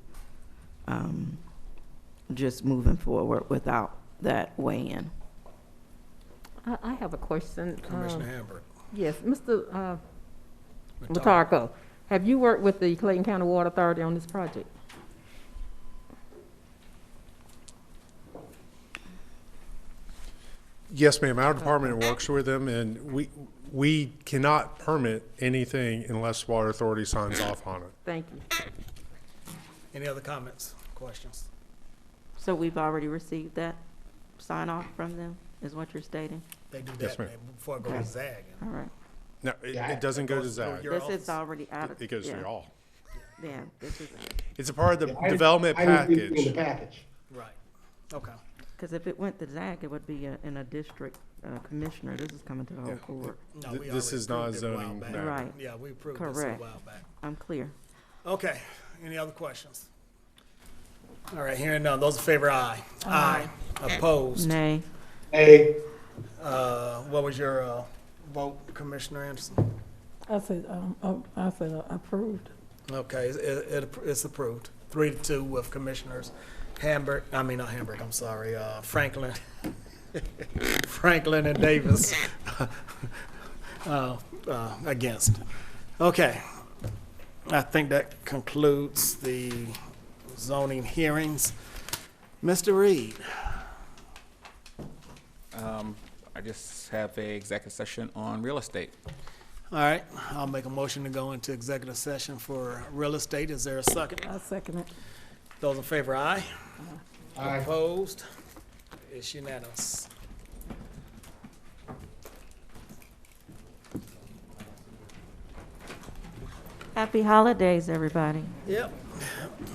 L: just moving forward without that weigh-in.
E: I have a question.
A: Commissioner Hamburg.
E: Yes, Mr. Latarco, have you worked with the Clayton County Water Authority on this project?
I: Yes, ma'am. Our department works with them, and we cannot permit anything unless Water Authority signs off on it.
E: Thank you.
A: Any other comments, questions?
L: So we've already received that sign-off from them, is what you're stating?
A: They do
I: Yes,
A: that
I: ma'am.
A: before it goes to ZAG.
L: All right.
I: No, it doesn't go to ZAG.
L: This is already out of.
I: It goes
L: yeah.
I: through y'all.
L: Yeah, this is.
I: It's a part of the development package.
D: In the package.
A: Right. Okay.
L: Because if it went to ZAG, it would be in a district commissioner. This is coming to the whole court.
A: No, we
I: This is not
A: approved it a while
I: zoning
A: back.
I: matter.
L: Right.
A: Yeah, we approved this a
L: Correct.
A: while back.
L: I'm clear.
A: Okay, any other questions? All right, hearing none, those in favor, aye.
L: Aye.
A: Opposed?
L: Nay.
D: Hey,
A: What was your vote, Commissioner Anderson?
M: I said approved.
A: Okay, it's approved. 3-2 with Commissioners Hamburg, I'm sorry, Franklin, Franklin and Davis against. Okay, I think that concludes the zoning hearings. Mr. Reed.
K: I just have a executive session on real estate.
A: All right, I'll make a motion to go into executive session for real estate. Is there a second?
M: I second it.
A: Those in favor, aye.
D: Aye.
A: Opposed? It's unanimous.
L: Happy holidays, everybody.
A: Yep.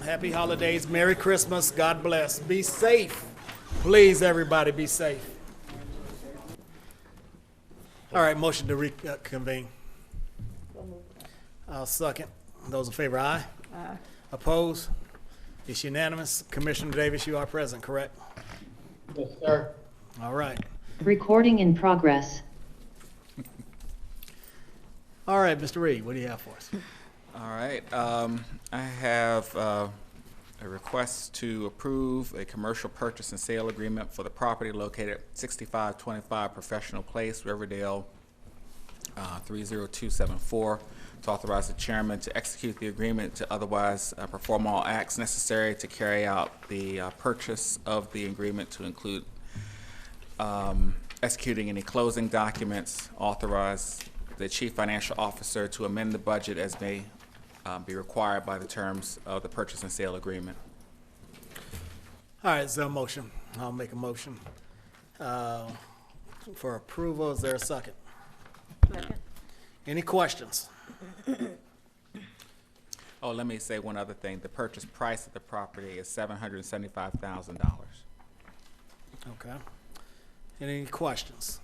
A: Happy holidays. Merry Christmas. God bless. Be safe. Please, everybody, be safe. All right, motion to reconvene. I'll second. Those in favor, aye.
M: Aye.
A: Opposed? It's unanimous. Commissioner Davis, you are present, correct?
D: Yes, sir.
A: All right.
G: Recording in progress.
A: All right, Mr. Reed, what do you have for us?
K: All right. I have a request to approve a commercial purchase and sale agreement for the property located at 6525 Professional Place, Riverdale, 30274. To authorize the chairman to execute the agreement to otherwise perform all acts necessary to carry out the purchase of the agreement, to include executing any closing documents, authorize the chief financial officer to amend the budget as may be required by the terms of the purchase and sale agreement.
A: All right, is there a motion? I'll make a motion for approval. Is there a second?
E: Second.
A: Any questions?
K: Oh, let me say one other thing. The purchase price of the property is $775,000.
A: Okay. Any questions?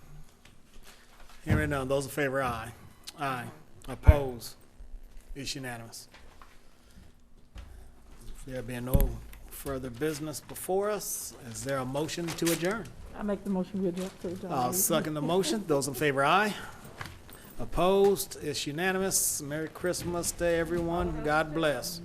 A: Hearing none, those in favor, aye. Aye. Opposed? It's unanimous. There being no further business before us, is there a motion to adjourn?
M: I make the motion we adjourn to adjourn.
A: I'll second the motion. Those in favor, aye. Opposed? It's unanimous. Merry Christmas to everyone. God bless.